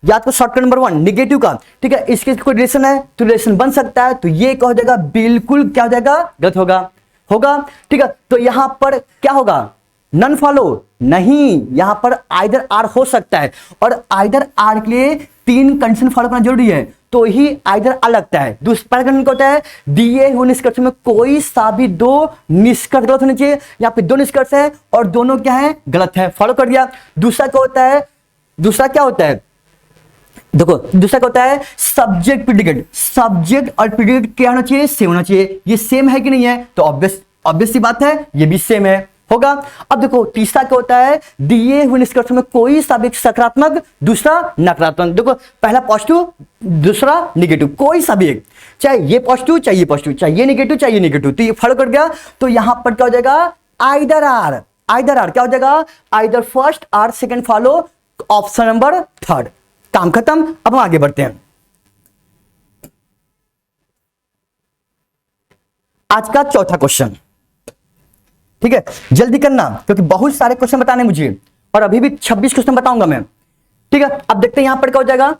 S1: याद को शॉर्टकट नंबर 1 निगेटिव का। ठीक है, इसके कोई रिलेशन है, तो रिलेशन बन सकता है, तो ये क्या हो जाएगा, बिल्कुल क्या हो जाएगा, गलत होगा। ठीक है, तो यहां पर क्या होगा, नन फॉलो नहीं, यहां पर आइदर आर हो सकता है, और आइदर आर के लिए 3 कंडीशन फॉलो करना जरूरी है, तो ही आइदर आ लगता है। दूसरा कंडीशन क्या होता है, दिए हुए निष्कर्ष में कोई सा भी 2 निष्कर्ष गलत होने चाहिए। यहाँ पे 2 निष्कर्ष है और दोनों क्या है, गलत है, फॉलो कर दिया। दूसरा क्या होता है, दूसरा क्या होता है, देखो दूसरा क्या होता है, सब्जेक्ट प्रेडिकेट, सब्जेक्ट और प्रेडिकेट क्या होना चाहिए, सेम होना चाहिए। ये सेम है कि नहीं है, तो ऑब्वियस सी बात है, ये भी सेम है, होगा। अब देखो तीसरा क्या होता है, दिए हुए निष्कर्ष में कोई सा भी सकारात्मक, दूसरा नकारात्मक। देखो पहला पॉजिटिव, दूसरा निगेटिव, कोई सा भी एक, चाहे ये पॉजिटिव चाहे ये पॉजिटिव, चाहे ये निगेटिव चाहे ये निगेटिव, तो ये फॉलो कर गया। तो यहां पर क्या हो जाएगा, आइदर आर, आइदर आर क्या हो जाएगा, either first or second follow, option number 3। काम खत्म। अब हम आगे बढ़ते हैं। आज का चौथा क्वेश्चन, ठीक है, जल्दी करना क्योंकि बहुत सारे क्वेश्चन बताने मुझे, और अभी भी 26 क्वेश्चन बताऊंगा मैं। ठीक है, अब देखते हैं यहां पर क्या हो जाएगा,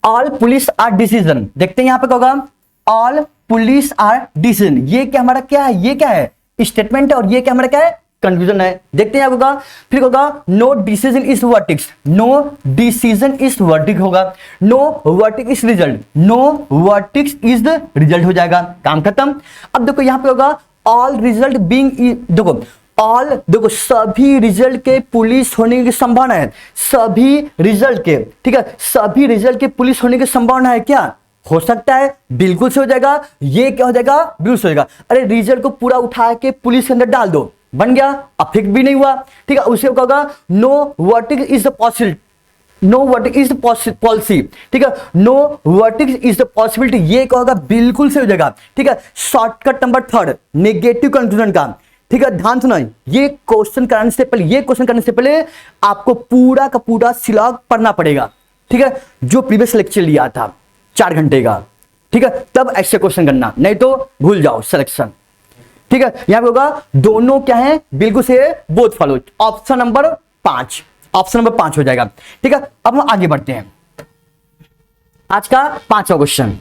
S1: ऑल पुलिस आर डिसीजन। देखते हैं यहां पर क्या होगा, ऑल पुलिस आर डिसीजन, ये क्या हमारा क्या है, ये क्या है, स्टेटमेंट है, और ये क्या हमारा क्या है, कंक्लूजन है। देखते हैं होगा, फिर होगा no decision is verdict, no decision is verdict होगा, no verdict is result, no verdict is the result हो जाएगा। काम खत्म। अब देखो यहां पे होगा ऑल रिजल्ट बीइंग, देखो ऑल, देखो सभी रिजल्ट के पुलिस होने की संभावना है, सभी रिजल्ट के, ठीक है, सभी रिजल्ट के पुलिस होने की संभावना है, क्या हो सकता है, बिल्कुल से हो जाएगा। ये क्या हो जाएगा, बिल्कुल से हो जाएगा। अरे रिजल्ट को पूरा उठा के पुलिस के अंदर डाल दो, बन गया, अफेक्ट भी नहीं हुआ। ठीक है, उसे क्या होगा, no verdict is the possibility, no verdict is the policy. ठीक है, no verdict is the possibility, ये क्या होगा, बिल्कुल से हो जाएगा। ठीक है, शॉर्टकट नंबर 3 नेगेटिव कंक्लूजन का, ठीक है, ध्यान सुना, ये क्वेश्चन करने से पहले आपको पूरा का पूरा सिलेबस पढ़ना पड़ेगा, ठीक है, जो प्रीवियस लेक्चर लिया था 4 घंटे का, ठीक है, तब ऐसे क्वेश्चन करना, नहीं तो भूल जाओ सिलेक्शन, ठीक है। यहां पे होगा दोनों क्या है, बिल्कुल से बोथ फॉलो, ऑप्शन नंबर 5 हो जाएगा, ठीक है। अब हम आगे बढ़ते हैं, आज का 5वां क्वेश्चन,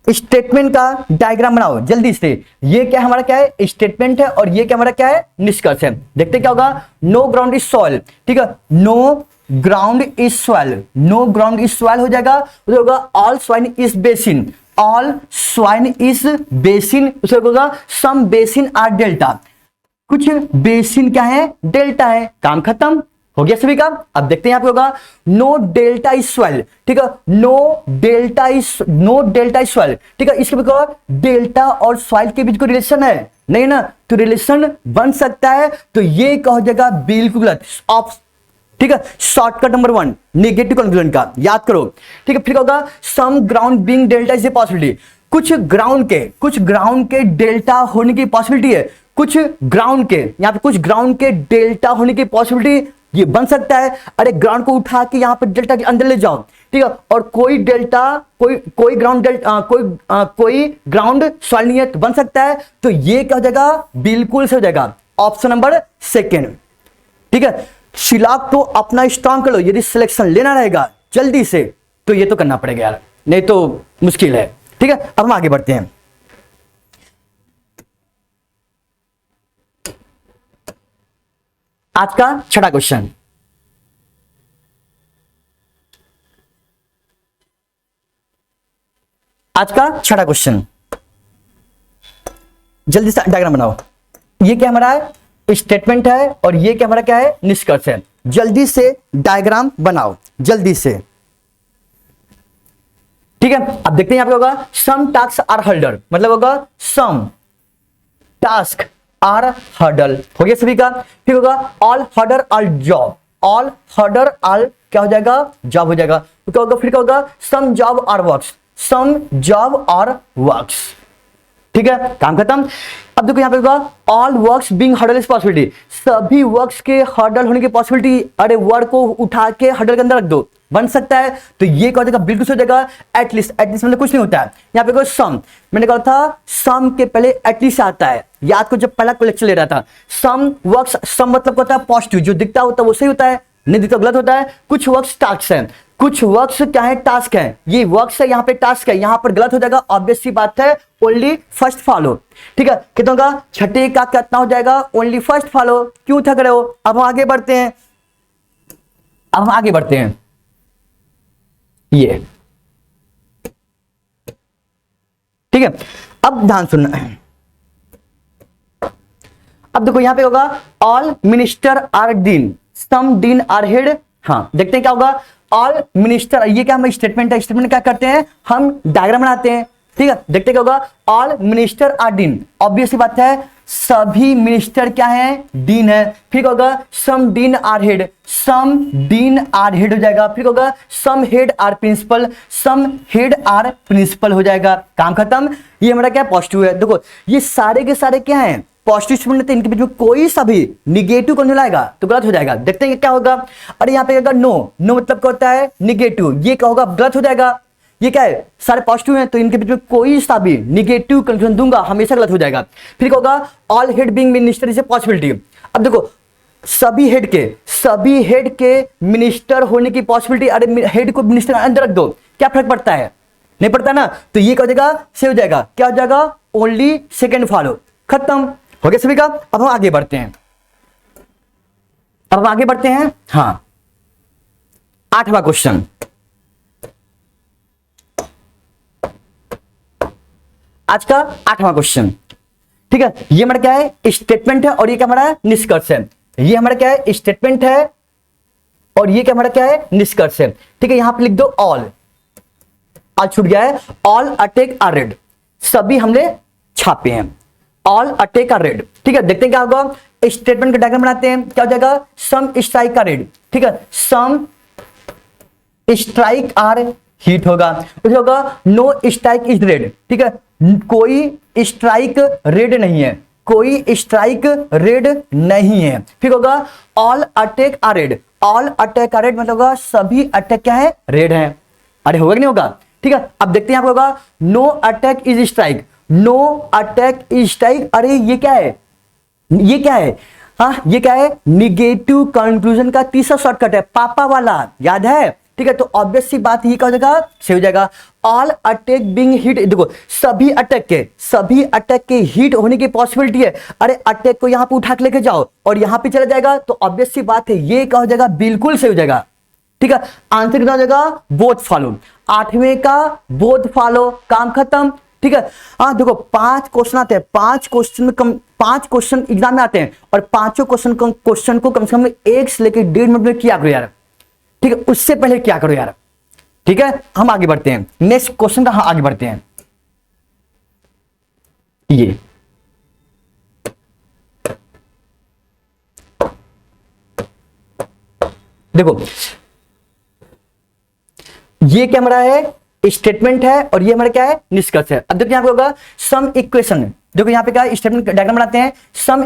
S1: स्टेटमेंट का डायग्राम बनाओ जल्दी से। ये क्या हमारा क्या है, स्टेटमेंट है, और ये क्या हमारा क्या है, निष्कर्ष है। देखते क्या होगा, नो ग्राउंड इज सॉइल, ठीक है, no ground is soil, no ground is soil हो जाएगा, उसे होगा all swine is basin, all swine is basin, उसे होगा सम बेसिन आर डेल्टा, कुछ बेसिन क्या है, डेल्टा है, काम खत्म हो गया सभी का। अब देखते हैं यहां पे होगा नो डेल्टा इज स्वेल, ठीक है, नो डेल्टा इज स्वेल, ठीक है। इसके बाद डेल्टा और स्वेल के बीच कोई रिलेशन है नहीं ना, तो रिलेशन बन सकता है, तो ये क्या हो जाएगा, बिल्कुल गलत, ठीक है। शॉर्टकट नंबर 1 नेगेटिव कंक्लूजन का याद करो, ठीक है। फिर होगा some ground being delta is a possibility, कुछ ग्राउंड के डेल्टा होने की पॉसिबिलिटी है, कुछ ग्राउंड के, यहां पे कुछ ग्राउंड के डेल्टा होने की पॉसिबिलिटी ये बन सकता है। अरे ग्राउंड को उठा के यहां पर डेल्टा के अंदर ले जाओ, ठीक है, और कोई डेल्टा कोई ग्राउंड डेल्टा कोई ग्राउंड सॉइल नहीं है तो बन सकता है, तो ये क्या हो जाएगा, बिल्कुल से हो जाएगा ऑप्शन नंबर 2, ठीक है। सिलेबस तो अपना स्ट्रांग कर लो, यदि सिलेक्शन लेना रहेगा जल्दी से तो ये तो करना पड़ेगा यार, नहीं तो मुश्किल है, ठीक है। अब हम आगे बढ़ते हैं, आज का 6वां क्वेश्चन, जल्दी से डायग्राम बनाओ। ये क्या हमारा है, स्टेटमेंट है, और ये क्या हमारा क्या है, निष्कर्ष है। जल्दी से डायग्राम बनाओ, जल्दी से, ठीक है। अब देखते हैं यहां पे होगा सम टास्क आर हर्डल, मतलब होगा सम टास्क आर हर्डल, हो गया सभी का। फिर होगा all hurdle are job, all hurdle are क्या हो जाएगा, जॉब हो जाएगा। तो क्या होगा, फिर क्या होगा, some job are works, some job are works, ठीक है, काम खत्म। अब देखो यहां पे होगा all works being hurdle is possibility, सभी वर्क्स के हर्डल होने की पॉसिबिलिटी, अरे वर्ड को उठा के हर्डल के अंदर रख दो, बन सकता है, तो ये क्या हो जाएगा, बिल्कुल हो जाएगा एटलीस्ट, मतलब कुछ नहीं होता है। यहां पे सम, मैंने कहा था सम के पहले एटलीस्ट आता है, याद को जब पहला लेक्चर ले रहा था, सम वर्क्स, सम मतलब होता है पॉजिटिव, जो दिखता होता है वो सही होता है, नहीं दिखता गलत होता है। कुछ वर्क्स टास्क है, कुछ वर्क्स क्या है, टास्क है, ये वर्क्स है, यहाँ पे टास्क है, यहाँ पर गलत हो जाएगा, ऑब्वियस सी बात है, ओनली फर्स्ट फॉलो, ठीक है। कितनों का, 6 का कितना हो जाएगा, ओनली फर्स्ट फॉलो, क्यों थक रहे हो। अब हम आगे बढ़ते हैं, ये ठीक है। अब ध्यान सुनना है, अब देखो यहां पे होगा all minister are dean, some dean are head, हाँ देखते हैं क्या होगा, ऑल मिनिस्टर, ये क्या हमारा स्टेटमेंट है, स्टेटमेंट क्या करते हैं हम, डायग्राम बनाते हैं, ठीक है। देखते क्या होगा, all minister are dean, obvious सी बात है, सभी मिनिस्टर क्या है, डीन है। फिर होगा some dean are head, some dean are head हो जाएगा। फिर होगा some head are principal, some head are principal हो जाएगा, काम खत्म। ये हमारा क्या पॉजिटिव है। देखो ये सारे के सारे क्या है, पॉजिटिव स्टेटमेंट, इनके बीच में कोई सा भी निगेटिव कौन लाएगा तो गलत हो जाएगा। देखते हैं क्या होगा, अरे यहाँ पे नो, नो मतलब क्या होता है, निगेटिव, ये क्या होगा, गलत हो जाएगा। ये क्या है, सारे पॉजिटिव हैं, तो इनके बीच में कोई सा भी निगेटिव कंक्लूजन दूंगा हमेशा गलत हो जाएगा। फिर क्या होगा, all head being minister is a possibility. अब देखो सभी हेड के मिनिस्टर होने की पॉसिबिलिटी, अरे हेड को मिनिस्टर अंदर रख दो, क्या फर्क पड़ता है, नहीं पड़ता ना, तो ये क्या हो जाएगा, से हो जाएगा, क्या हो जाएगा, ओनली सेकेंड फॉलो, खत्म हो गया सभी का। अब हम आगे बढ़ते हैं, हाँ 8वां क्वेश्चन, आज का 8वां क्वेश्चन, ठीक है। ये हमारा क्या है, स्टेटमेंट है, और ये क्या हमारा निष्कर्ष है। ये हमारा क्या है, स्टेटमेंट है, और ये क्या हमारा क्या है, निष्कर्ष है, ठीक है। यहां पे लिख दो ऑल छूट गया है, ऑल अटैक आर रेड, सभी हमने छापे हैं, ऑल अटैक आर रेड, ठीक है। देखते हैं क्या होगा, स्टेटमेंट का डायग्राम बनाते हैं, क्या हो जाएगा, सम स्ट्राइक आर रेड, ठीक है, सम स्ट्राइक आर हीट होगा। फिर होगा नो स्ट्राइक इज रेड, ठीक है, कोई स्ट्राइक रेड नहीं है, कोई स्ट्राइक रेड नहीं है। फिर होगा all attack are raid, all attack are raid मतलब होगा सभी अटैक क्या है, रेड है। अरे होगा कि नहीं होगा, ठीक है। अब देखते हैं, यहाँ पे होगा no attack is strike, no attack is strike, अरे ये क्या है, ये क्या है, हाँ ये क्या है, निगेटिव कंक्लूजन का तीसरा शॉर्टकट है, पापा वाला, याद है, ठीक है। तो ऑब्वियस सी बात ये क्या हो जाएगा, सही हो जाएगा। ऑल अटैक बिंग हिट, देखो सभी अटैक के हिट होने की पॉसिबिलिटी है। अरे अटैक को यहां पे उठा के लेके जाओ और यहां पे चला जाएगा, तो ऑब्वियस सी बात है ये क्या हो जाएगा, बिल्कुल सही हो जाएगा, ठीक है। आंसर कितना हो जाएगा, बोथ फॉलो, 8वें का बोथ फॉलो, काम खत्म, ठीक है। हाँ देखो 5 क्वेश्चन आते हैं, 5 क्वेश्चन एग्जाम में आते हैं, और 5 क्वेश्चन को कम से कम 1 से लेकर 1.5 मिनट में किया करो यार, ठीक है, उससे पहले क्या करो यार, ठीक है। हम आगे बढ़ते हैं नेक्स्ट क्वेश्चन का, हम आगे बढ़ते हैं। ये देखो ये क्या हमारा है, स्टेटमेंट है, और ये हमारा क्या है, निष्कर्ष है। अब देखो यहां पे होगा सम इक्वेशन, देखो यहां पे क्या स्टेटमेंट डायग्राम बनाते हैं, some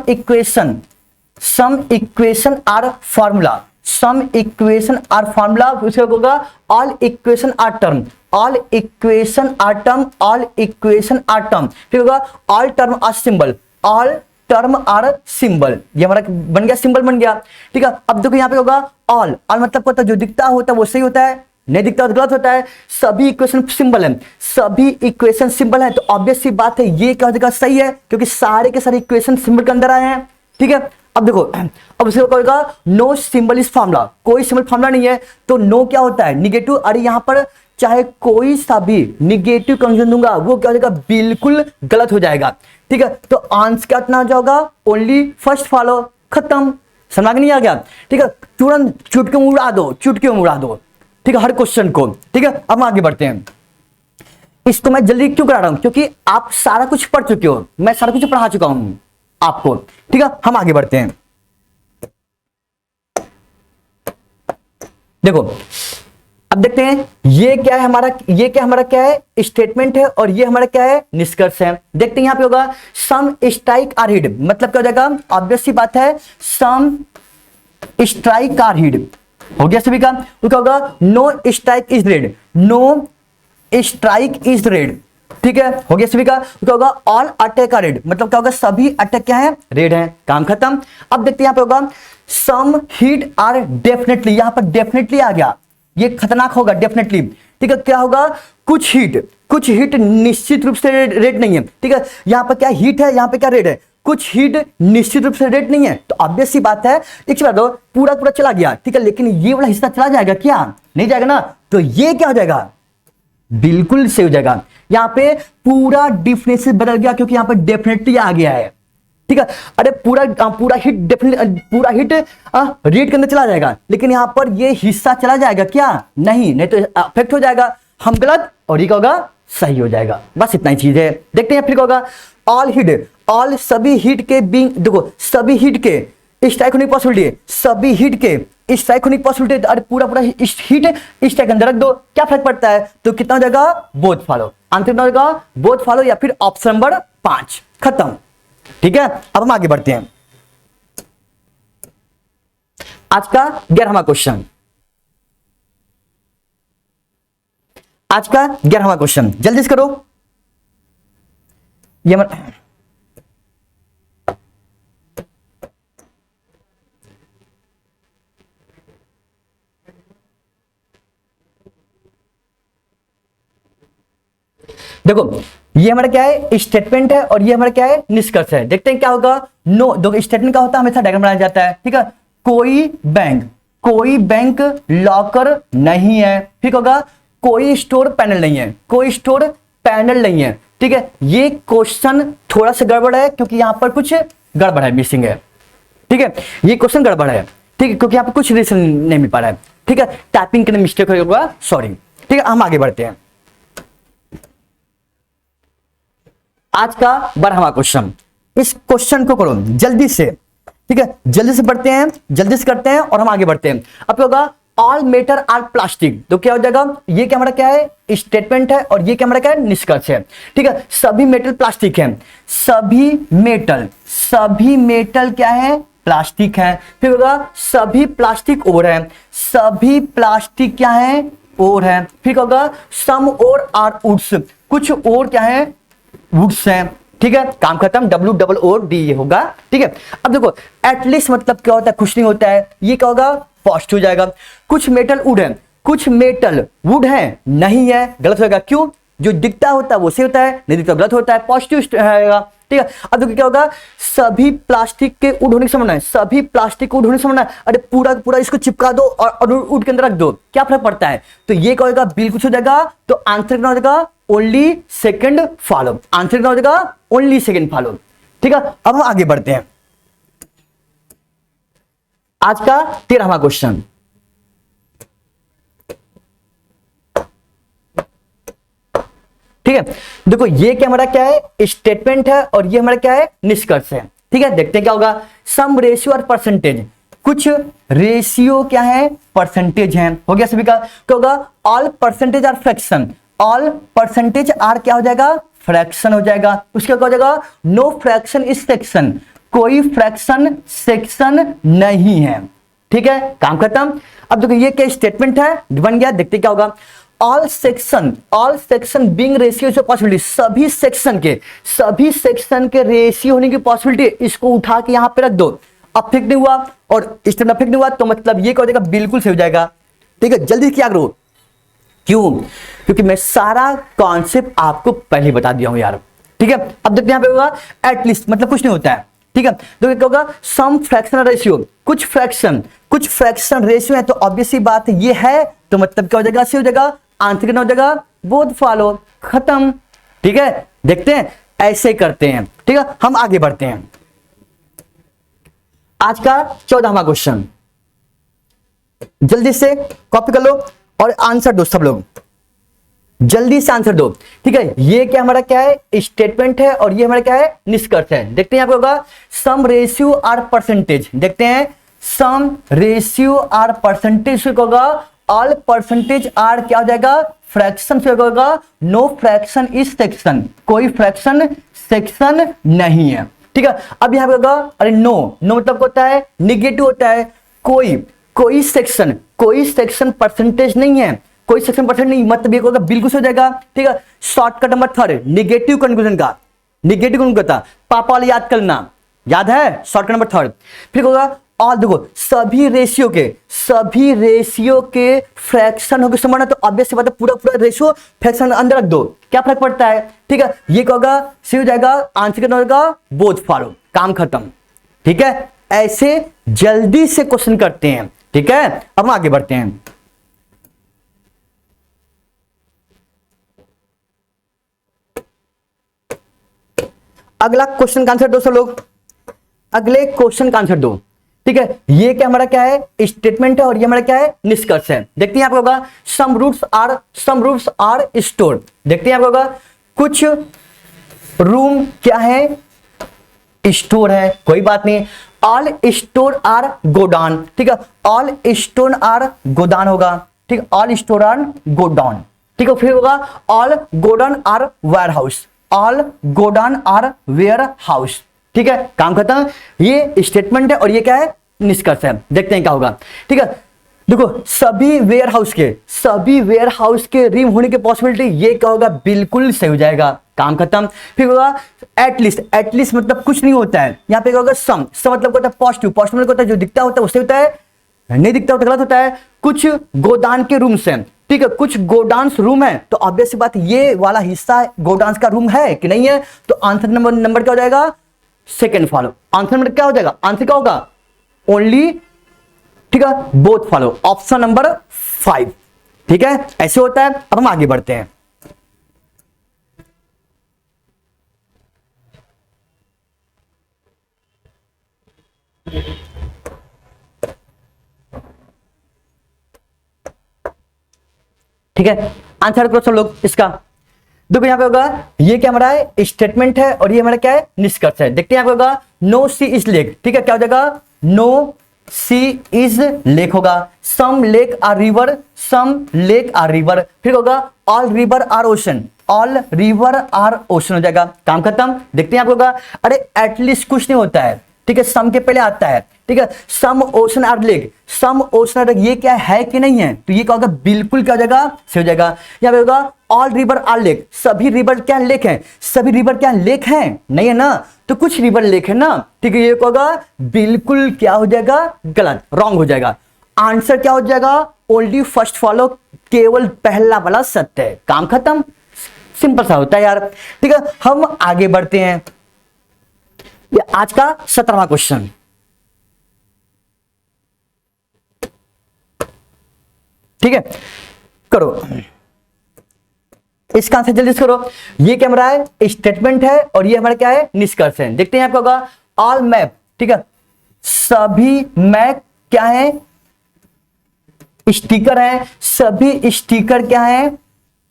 S1: equation are formula, some equation are formula, उसके होगा all equation are term, all equation are term, all equation are term, फिर होगा all term are symbol, all term are symbol, ये हमारा बन गया, सिंबल बन गया, ठीक है। अब देखो यहाँ पे होगा ऑल मतलब क्या होता है, जो दिखता होता है वो सही होता है, नहीं दिखता तो गलत होता है। सभी इक्वेशन सिंबल है, सभी इक्वेशन सिंबल है, तो ऑब्वियस सी बात है ये क्या हो जाएगा, सही है, क्योंकि सारे के सारे इक्वेशन सिंबल के अंदर आए हैं, ठीक है। अब देखो अब उसके बाद होगा नो सिंबल इज फॉर्मूला, कोई सिंबल फॉर्मूला नहीं है, तो नो क्या होता है, निगेटिव। अरे यहां पर चाहे कोई सा भी निगेटिव कंक्लूजन दूंगा वो क्या हो जाएगा, बिल्कुल गलत हो जाएगा, ठीक है। तो आंसर क्या इतना जाएगा, ओनली फर्स्ट फॉलो, खत्म, समझ नहीं आ गया, ठीक है। तुरंत चुटकी में उड़ा दो, चुटकी में उड़ा दो, ठीक है, हर क्वेश्चन को, ठीक है। अब आगे बढ़ते हैं। इसको मैं जल्दी क्यों करा रहा हूं, क्योंकि आप सारा कुछ पढ़ चुके हो, मैं सारा कुछ पढ़ा चुका हूं आपको, ठीक है। हम आगे बढ़ते हैं। देखो अब देखते हैं ये क्या है हमारा, ये क्या हमारा क्या है, स्टेटमेंट है, और ये हमारा क्या है, निष्कर्ष है। देखते हैं यहां पे होगा सम स्ट्राइक आर हिट, मतलब क्या हो जाएगा, ऑब्वियस सी बात है, सम स्ट्राइक आर हिट हो गया सभी का। तो क्या होगा, no strike is raid, no strike is raid, ठीक है, हो गया सभी का। तो क्या होगा, ऑल अटैक आर रेड, मतलब क्या होगा, सभी अटैक क्या है, रेड है, काम खत्म। अब देखते हैं यहां पे होगा सम हिट आर डेफिनेटली, यहां पर डेफिनेटली आ गया, ये खतरनाक होगा डेफिनेटली, ठीक है। क्या होगा, कुछ हिट निश्चित रूप से रेड नहीं है, ठीक है। यहां पर क्या हीट है, यहां पे क्या रेड है, कुछ हीट निश्चित रूप से रेड नहीं है, तो ऑब्वियस सी बात है, एक बात दो, पूरा पूरा चला गया, ठीक है, लेकिन ये वाला हिस्सा चला जाएगा क्या, नहीं जाएगा ना, तो ये क्या हो जाएगा, बिल्कुल सही हो जाएगा। यहां पे पूरा डिफिनेशन बदल गया, क्योंकि यहां पर डेफिनेटली आ गया है, ठीक है। अरे पूरा हिट डेफिनेटली, पूरा हिट रेड के अंदर चला जाएगा, लेकिन यहां पर ये हिस्सा चला जाएगा क्या, नहीं तो अफेक्ट हो जाएगा, हम गलत और ये क्या होगा, सही हो जाएगा, बस इतना ही चीज है। देखते हैं फिर क्या होगा, ऑल हिट, ऑल सभी हिट के बीइंग, देखो सभी हिट के स्ट्राइक होने की पॉसिबिलिटी है, सभी हिट के स्ट्राइक होने की पॉसिबिलिटी है, अरे पूरा हिट स्ट्राइक अंदर रख दो, क्या फर्क पड़ता है, तो कितना हो जाएगा, बोथ फॉलो, आंसर कितना हो जाएगा, बोथ फॉलो, या फिर ऑप्शन नंबर 5, खत्म, ठीक है। अब हम आगे बढ़ते हैं। आज का 11वां क्वेश्चन, आज का 11वां क्वेश्चन, जल्दी से करो। ये देखो ये हमारा क्या है, स्टेटमेंट है, और ये हमारा क्या है, निष्कर्ष है। देखते हैं क्या होगा, नो, देखो स्टेटमेंट का होता है हमेशा डायग्राम बनाया जाता है, ठीक है। कोई बैंक लॉकर नहीं है, ठीक होगा, कोई स्टोर पैनल नहीं है, कोई स्टोर पैनल नहीं है, ठीक है। ये क्वेश्चन थोड़ा सा गड़बड़ है, क्योंकि यहां पर कुछ गड़बड़ है, मिसिंग है, ठीक है, ये क्वेश्चन गड़बड़ है, ठीक है, क्योंकि यहां पर कुछ रीजन नहीं मिल पा रहा है, ठीक है, टाइपिंग के मिस्टेक होगा, सॉरी, ठीक है। हम आगे बढ़ते हैं। आज का 12वां क्वेश्चन, इस क्वेश्चन को करो जल्दी से, ठीक है, जल्दी से पढ़ते हैं, जल्दी से करते हैं, और हम आगे बढ़ते हैं। अब क्या होगा, ऑल मेटर आर प्लास्टिक, तो क्या हो जाएगा, ये क्या हमारा क्या है, स्टेटमेंट है, और ये क्या हमारा क्या है, निष्कर्ष है। ठीक है, सभी मेटल प्लास्टिक है, सभी मेटल क्या है, प्लास्टिक है। फिर होगा सभी प्लास्टिक ओर है, सभी प्लास्टिक क्या है, ओर है। फिर होगा सम और आर वुड्स, कुछ और क्या है, वुड्स है। ठीक है, काम खत्म, WOOD ये होगा। ठीक है, अब देखो एटलीस्ट मतलब क्या होता है, कुछ नहीं होता है, ये क्या होगा, पॉजिटिव हो जाएगा। कुछ मेटल वुड है, कुछ मेटल वुड है, नहीं है, गलत होगा। क्यों, जो दिखता होता है वो सही होता है, नहीं दिखता गलत होता है, पॉजिटिव रहेगा। ठीक है, अब देखो क्या होगा, सभी प्लास्टिक के वुड होने से समझना है, सभी प्लास्टिक वुड होने से समझना है। अरे पूरा पूरा इसको चिपका दो और वुड के अंदर रख दो, क्या फर्क पड़ता है। तो ये क्या होगा, बिल्कुल हो जाएगा। तो आंसर क्या हो जाएगा, ओनली सेकंड फॉलो, आंसर क्या हो जाएगा, ओनली सेकंड फॉलो। ठीक है, अब हम आगे बढ़ते हैं। आज का 13वां क्वेश्चन, ठीक है। देखो ये क्या हमारा क्या है, स्टेटमेंट है, और ये हमारा क्या है, निष्कर्ष है। ठीक है, देखते हैं क्या होगा। सम रेशियो और परसेंटेज, कुछ रेशियो क्या है, परसेंटेज है। हो गया सभी का, क्या होगा, all percentage are fraction, all percentage are क्या हो जाएगा, फ्रैक्शन हो जाएगा। उसका क्या हो जाएगा, नो फ्रैक्शन इज सेक्शन, कोई फ्रैक्शन सेक्शन नहीं है। ठीक है, काम खत्म। अब देखो ये क्या स्टेटमेंट है, बन गया, देखते क्या होगा। All section being ratio is possibility, सभी सेक्शन के रेशियो होने की पॉसिबिलिटी, इसको उठा के यहां पे रख दो। अब फिक्स नहीं हुआ और स्टेटमेंट फिक्स नहीं हुआ, तो मतलब ये क्या हो जाएगा, बिल्कुल सही हो जाएगा। ठीक है, जल्दी क्या करो, क्यों, क्योंकि मैं सारा कॉन्सेप्ट आपको पहले ही बता दिया हूं यार। ठीक है, अब देखते हैं यहां पे होगा एटलीस्ट, मतलब कुछ नहीं होता है। ठीक है, तो क्या होगा, सम फ्रैक्शनल रेशियो, कुछ फ्रैक्शन रेशियो है, तो ऑब्वियस सी बात ये है, तो मतलब क्या हो जाएगा, सही हो जाएगा। आंसर कितना हो जाएगा, बोथ फॉलो, खत्म। ठीक है, देखते हैं ऐसे करते हैं। ठीक है, हम आगे बढ़ते हैं। आज का 14वां क्वेश्चन, जल्दी से कॉपी कर लो और आंसर दो, सब लोग जल्दी से आंसर दो। ठीक है, ये क्या हमारा क्या है, स्टेटमेंट है, और ये हमारा क्या है, निष्कर्ष है। देखते हैं यहां पे होगा सम रेशियो आर परसेंटेज, देखते हैं सम रेशियो आर परसेंटेज से होगा, ऑल परसेंटेज आर क्या हो जाएगा, फ्रैक्शन से होगा, नो फ्रैक्शन इज सेक्शन, कोई फ्रैक्शन सेक्शन नहीं है। ठीक है, अब यहां पे होगा, अरे नो मतलब होता है निगेटिव होता है, कोई सेक्शन परसेंटेज नहीं है, कोई सेक्शन परसेंट नहीं, मतलब ये होगा, बिल्कुल हो जाएगा। ठीक है, शॉर्टकट नंबर 3 निगेटिव कंक्लूजन का, पापा वाले याद करना, याद है, शॉर्टकट नंबर 3। फिर होगा और देखो सभी रेशियो के फ्रैक्शन होकर समान है, तो ऑब्वियस बात है पूरा रेशियो फ्रैक्शन अंदर रख दो, क्या फर्क पड़ता है। ठीक है, ये क्या होगा, सही हो जाएगा। आंसर कितना होगा, बोथ फॉलो, काम खत्म। ठीक है, ऐसे जल्दी से क्वेश्चन करते हैं। ठीक है, अब हम आगे बढ़ते हैं। अगला क्वेश्चन का आंसर दो सब लोग, अगले क्वेश्चन का आंसर दो। ठीक है, ये क्या हमारा क्या है, स्टेटमेंट है, और ये हमारा क्या है, निष्कर्ष है। देखते हैं आपको होगा सम रूट्स आर स्टोर, देखते हैं आपको होगा कुछ रूम क्या है, स्टोर है, कोई बात नहीं। ऑल स्टोर आर गोडाउन, ठीक है, ऑल स्टोर आर गोदान होगा। ठीक, ऑल स्टोर आर गोडाउन। ठीक है, फिर होगा all godown are warehouse, all godown are warehouse. ठीक है, काम खत्म। ये स्टेटमेंट है और ये क्या है, निष्कर्ष है। देखते हैं क्या होगा। ठीक है, देखो सभी वेयर हाउस के रिम होने की पॉसिबिलिटी, ये क्या होगा, बिल्कुल सही हो जाएगा, काम खत्म। फिर होगा एटलीस्ट मतलब कुछ नहीं होता है, यहाँ पे क्या होगा सम मतलब होता है पॉजिटिव मतलब होता है जो दिखता होता है उससे होता है, नहीं दिखता होता गलत होता है। कुछ गोदान के रूम्स हैं, ठीक है, कुछ गोडाउन्स रूम है, तो ऑब्वियस बात ये वाला हिस्सा गोडाउन्स का रूम है कि नहीं है, तो आंसर नंबर क्या हो जाएगा, सेकंड फॉलो। आंसर नंबर क्या हो जाएगा, आंसर क्या होगा, ओनली, ठीक है, बोथ फॉलो, ऑप्शन नंबर 5। ठीक है, ऐसे होता है। अब हम आगे बढ़ते हैं। ठीक है, आंसर करो सब लोग इसका। देखो यहां पे होगा, ये क्या हमारा है, स्टेटमेंट है, और ये हमारा क्या है, निष्कर्ष है। देखते हैं यहां पे होगा नो सी इज लेक, ठीक है, क्या हो जाएगा, नो सी इज लेक होगा, some lake are river, some lake are river, फिर होगा all river are ocean, all river are ocean हो जाएगा, काम खत्म। देखते हैं आपको होगा, अरे एटलीस्ट कुछ नहीं होता है, ठीक है, सम के पहले आता है, ठीक है, some ocean are lake, some ocean are lake, ये क्या है कि नहीं है, तो ये क्या होगा, बिल्कुल क्या हो जाएगा, सही हो जाएगा। यहाँ पे होगा ऑल रिवर आर लेक, सभी रिवर क्या लेक है, सभी रिवर क्या लेक है, नहीं है ना, तो कुछ रिवर लेक है ना, ठीक है, ये क्या होगा, बिल्कुल क्या हो जाएगा, गलत, रॉन्ग हो जाएगा। आंसर क्या हो जाएगा, ओनली फर्स्ट फॉलो, केवल पहला वाला सत्य है, काम खत्म, सिंपल सा होता है यार। ठीक है, हम आगे बढ़ते हैं, ये आज का 17वां क्वेश्चन। ठीक है, करो इसका आंसर जल्दी से करो। ये क्या हमारा है, स्टेटमेंट है, और ये हमारा क्या है, निष्कर्ष है। देखते हैं आपका होगा ऑल मैप, ठीक है, सभी मैप क्या है, स्टिकर है, सभी स्टिकर क्या है,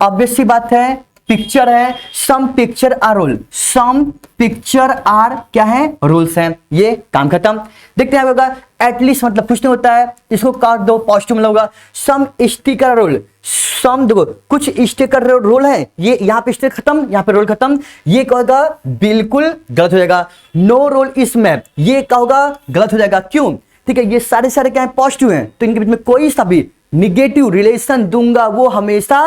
S1: ऑब्वियस सी बात है, पिक्चर है, some picture are rule, some picture are क्या है, रूल्स हैं, ये काम खत्म। देखते हैं होगा एटलीस्ट मतलब कुछ नहीं होता है, इसको काट दो, पॉजिटिव मतलब होगा सम स्टिकर रूल, सम देखो कुछ स्टिकर रोल है, ये यहाँ पे स्टिकर खत्म, यहाँ पे रोल खत्म, ये क्या होगा, बिल्कुल गलत हो जाएगा। नो रोल इस मैप, ये क्या होगा, गलत हो जाएगा, क्यों, ठीक है, ये सारे सारे क्या है, पॉजिटिव हैं, तो इनके बीच में कोई सा भी निगेटिव रिलेशन दूंगा वो हमेशा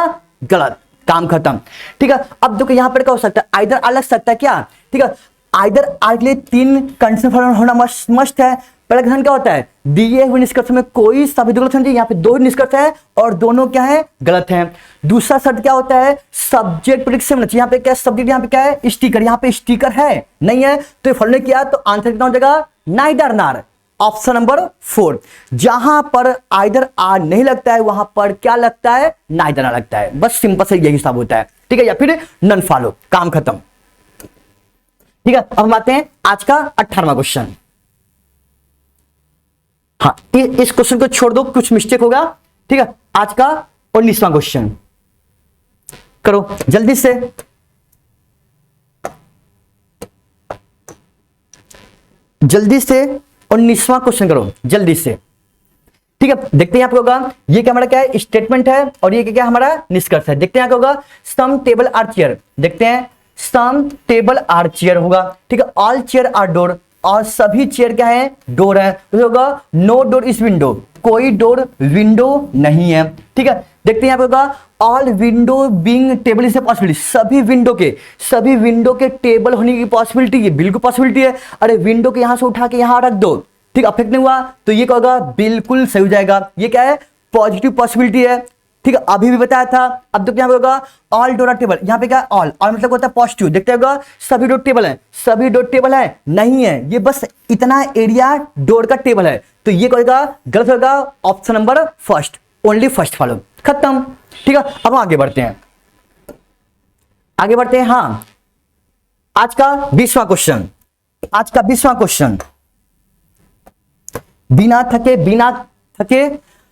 S1: गलत, काम खत्म। ठीक है, अब देखो यहां पर क्या हो सकता है, आइदर आर लग सकता है क्या, ठीक है, आइदर आर के लिए 3 कंडीशन होना मस्ट है। पहला कंडीशन क्या होता है, दिए हुए निष्कर्ष में कोई सा भी गलत होना चाहिए, यहाँ पे 2 निष्कर्ष है और दोनों क्या है, गलत है। दूसरा शर्त क्या होता है, सब्जेक्ट प्रेडिक्शन होना चाहिए, यहाँ पे क्या सब्जेक्ट, यहाँ पे क्या है, स्टिकर, यहाँ पे स्टिकर है नहीं है, तो ये फॉलो किया तो आंसर कितना हो जाएगा, नाइदर नार, ऑप्शन नंबर 4। जहां पर आइदर आर नहीं लगता है वहां पर क्या लगता है, नाइदर आर लगता है, बस सिंपल से यही हिसाब होता है। ठीक है, या फिर नन फॉलो, काम खत्म। ठीक है, अब हम आते हैं आज का 18वां क्वेश्चन। हाँ, इस क्वेश्चन को छोड़ दो, कुछ मिस्टेक होगा। ठीक है, आज का 19वां क्वेश्चन करो जल्दी से, जल्दी से 19वां क्वेश्चन करो जल्दी से। ठीक है, देखते हैं आपको होगा, ये क्या हमारा क्या है, स्टेटमेंट है, और ये क्या हमारा निष्कर्ष है। देखते हैं क्या होगा, सम टेबल आर चेयर, देखते हैं सम टेबल आर चेयर होगा, ठीक है, ऑल चेयर आर डोर, और सभी चेयर क्या है, डोर है, तो होगा नो डोर इस विंडो, कोई डोर विंडो नहीं है। ठीक है, देखते हैं यहाँ पे होगा all window being table is a possibility, सभी विंडो के टेबल होने की पॉसिबिलिटी, ये बिल्कुल पॉसिबिलिटी है। अरे विंडो के यहां से उठा के यहां रख दो, ठीक, अफेक्ट नहीं हुआ, तो ये क्या होगा, बिल्कुल सही हो जाएगा, ये क्या है, पॉजिटिव पॉसिबिलिटी है। ठीक है, अभी भी बताया था। अब तो क्या होगा, ऑल डोर टेबल, यहाँ पे क्या ऑल मतलब होता है पॉजिटिव, देखते होगा सभी डोर टेबल है, सभी डोर टेबल है नहीं है, ये बस इतना एरिया डोर का टेबल है, तो ये क्या होगा, गलत होगा, option number first, only first follow, खत्म। ठीक है, अब आगे बढ़ते हैं, आगे बढ़ते हैं। हाँ, आज का 20वां क्वेश्चन, आज का 20वां क्वेश्चन, बिना थके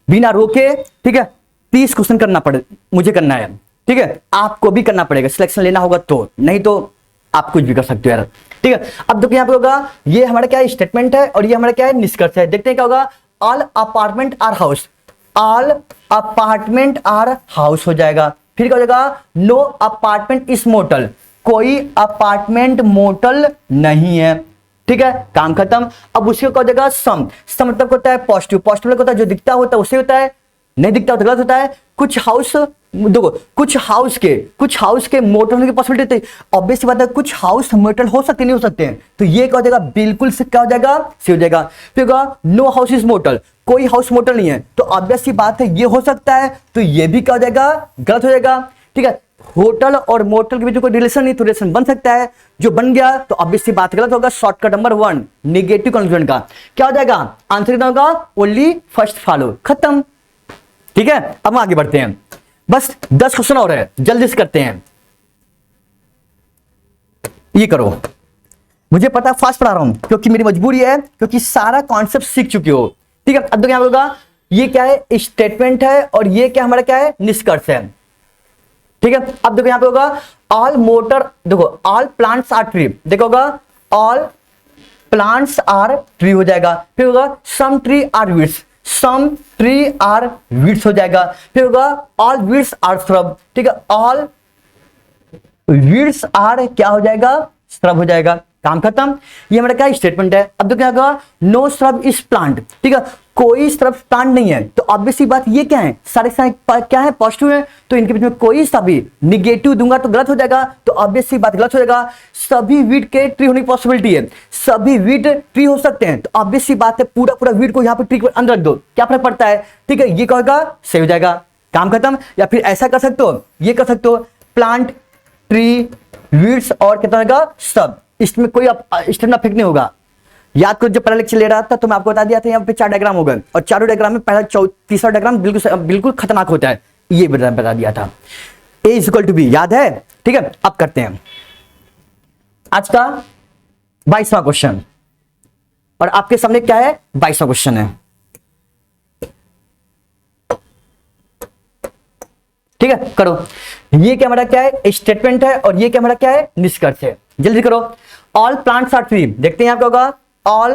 S1: बिना रोके, ठीक है, 30 क्वेश्चन करना पड़े, मुझे करना है, ठीक है, आपको भी करना पड़ेगा, सिलेक्शन लेना होगा तो, नहीं तो आप कुछ भी कर सकते हो यार। ठीक है, अब देखो यहाँ पे होगा, ये हमारा क्या है, स्टेटमेंट है, और ये हमारा क्या है, निष्कर्ष है। देखते हैं क्या होगा, all apartment are house, all apartment are house हो जाएगा। फिर क्या हो जाएगा, नो अपार्टमेंट इज मोटल, कोई अपार्टमेंट मोटल नहीं है। ठीक है, काम खत्म। अब उसके क्या हो जाएगा, सम मतलब होता है पॉजिटिव, पॉजिटिव होता है जो दिखता होता है उससे होता है, नहीं दिखता तो गलत होता है। कुछ हाउस देखो, कुछ हाउस के मोटल होने की पॉसिबिलिटी होती है, ऑब्वियस बात है, कुछ हाउस मोटल हो सकते नहीं हो सकते हैं, तो ये क्या हो जाएगा, बिल्कुल से क्या हो जाएगा, सही हो जाएगा। फिर नो हाउस इज मोटल, कोई हाउस मोटल नहीं है, तो ऑब्वियस सी बात है ये हो सकता है, तो ये भी क्या हो जाएगा, गलत हो जाएगा। ठीक है, होटल और मोटल के बीच कोई रिलेशन नहीं, तो रिलेशन बन सकता है, जो बन गया तो ऑब्वियस सी बात गलत होगा। शॉर्टकट नंबर 1 नेगेटिव कंक्लूजन का क्या हो जाएगा, आंसर कितना होगा, ओनली फर्स्ट फॉलो, खत्म। ठीक है, अब आगे बढ़ते हैं, बस 10 क्वेश्चन और है, जल्दी से करते हैं। ये करो, मुझे पता फास्ट पढ़ा रहा हूं क्योंकि मेरी मजबूरी है, क्योंकि सारा कॉन्सेप्ट सीख चुके हो। ठीक है, अब देखो क्या होगा, ये क्या है, स्टेटमेंट है, और ये क्या हमारा क्या है, निष्कर्ष है। ठीक है, अब देखो यहां पे होगा ऑल मोटर, देखो ऑल प्लांट्स आर ट्री, देखो होगा ऑल प्लांट्स आर ट्री हो जाएगा, फिर होगा some tree are weeds, some tree are weeds हो जाएगा, फिर होगा ऑल वीड्स आर श्रब, ठीक है, ऑल वीड्स आर क्या हो जाएगा, श्रब हो जाएगा, काम खत्म। ये हमारा क्या स्टेटमेंट है। अब तो क्या होगा, नो श्रब इज प्लांट, ठीक है, कोई श्रब प्लांट नहीं है। तो ऑब्वियसली बात ये क्या है, सारे क्या है, पॉजिटिव है, तो इनके बीच में कोई सा भी निगेटिव दूंगा तो गलत हो जाएगा, तो ऑब्वियसली बात गलत हो जाएगा। सभी वीड के ट्री होने की पॉसिबिलिटी है, सभी वीड ट्री हो सकते हैं, तो ऑब्वियसली बात है पूरा पूरा वीड को यहाँ पे ट्री के अंदर रख दो, क्या फर्क पड़ता है, ठीक है, ये कहेगा सही हो जाएगा, काम खत्म। या फिर ऐसा कर सकते हो, ये कर सकते हो, प्लांट ट्री वीड्स और कितना होगा सब, इसमें कोई स्टेटमेंट अफेक्ट नहीं होगा। याद करो जब पहला लेक्चर ले रहा था तो मैं आपको बता दिया था यहाँ पे 4 डायग्राम हो गए, और चारों डायग्राम में पहला तीसरा डायग्राम बिल्कुल खतरनाक होता है, ये बता दिया था। A इक्वल टू बी याद है, ठीक है। अब करते हैं आज का 22वां क्वेश्चन, और आपके सामने क्या है, 22वां क्वेश्चन है, ठीक है। करो, ये क्या हमारा क्या है, स्टेटमेंट है, और ये क्या हमारा क्या है, निष्कर्ष है। जल्दी करो। ऑल प्लांट्स आर ट्री, देखते हैं यहाँ क्या होगा, ऑल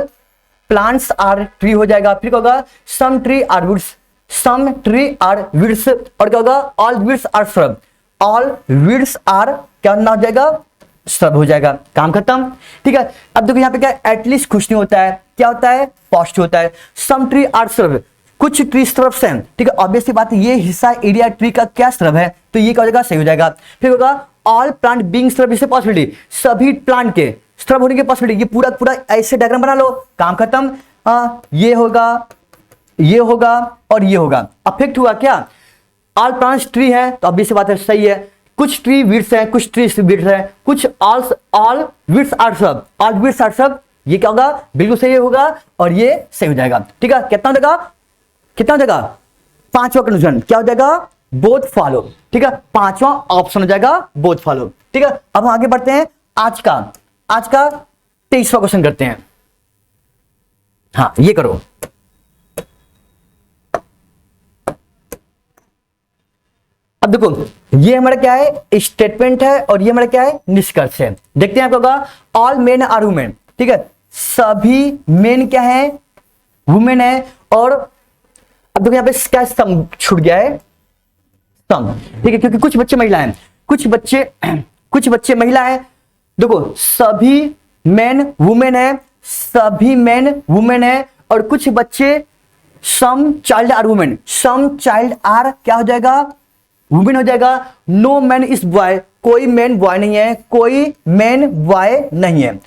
S1: प्लांट्स आर ट्री हो जाएगा, फिर क्या होगा, some tree are woods, some tree are weeds, और क्या होगा, all weeds are shrub, all weeds are क्या हो जाएगा, श्रब हो जाएगा, काम खत्म, ठीक है। अब देखो यहाँ पे क्या, एटलीस्ट खुश नहीं होता है, क्या होता है, पॉजिटिव होता है। सम ट्री आर श्रब, कुछ ट्री श्रब्स हैं, ठीक है, ऑब्वियसली बात है ये हिस्सा एरिया ट्री का क्या श्रब है, तो ये क्या हो जाएगा, सही हो जाएगा। फिर होगा ऑल प्लांट बीइंग श्रब, इससे पॉसिबिलिटी, सभी प्लांट के श्रब होने की पॉसिबिलिटी, ये पूरा पूरा ऐसे डायग्राम बना लो, काम खत्म। ये होगा, ये होगा और ये होगा, अफेक्ट हुआ क्या, ऑल प्लांट्स ट्री है, तो ऑब्वियसली बात है सही है। कुछ ट्री वीड्स है, कुछ ट्री वीड्स है, कुछ all weeds are shrub, all weeds are shrub, ये क्या होगा, बिल्कुल सही होगा, और ये सही हो जाएगा, ठीक है। कितना हो जाएगा, कितना हो जाएगा, 5वां कंडीशन क्या हो जाएगा, बोथ फॉलो, ठीक है, 5वां ऑप्शन हो जाएगा बोथ फॉलो, ठीक है। अब हम आगे बढ़ते हैं, आज का 23वां क्वेश्चन करते हैं। हाँ ये करो, अब देखो ये हमारा क्या है, स्टेटमेंट है, और ये हमारा क्या है, निष्कर्ष है। देखते हैं आपको होगा, ऑल मेन आर वुमेन, ठीक है, सभी मेन क्या है, वुमेन है, और अब देखो यहाँ पे क्या सम छूट गया है, सम, ठीक है, क्योंकि कुछ बच्चे महिला हैं, कुछ बच्चे महिला हैं। देखो सभी मेन वुमेन है, सभी मेन वुमेन है, और कुछ बच्चे some child are women, some child are क्या हो जाएगा, वुमेन हो जाएगा। नो मैन इज बॉय, कोई मैन बॉय नहीं है, कोई मैन बॉय नहीं है,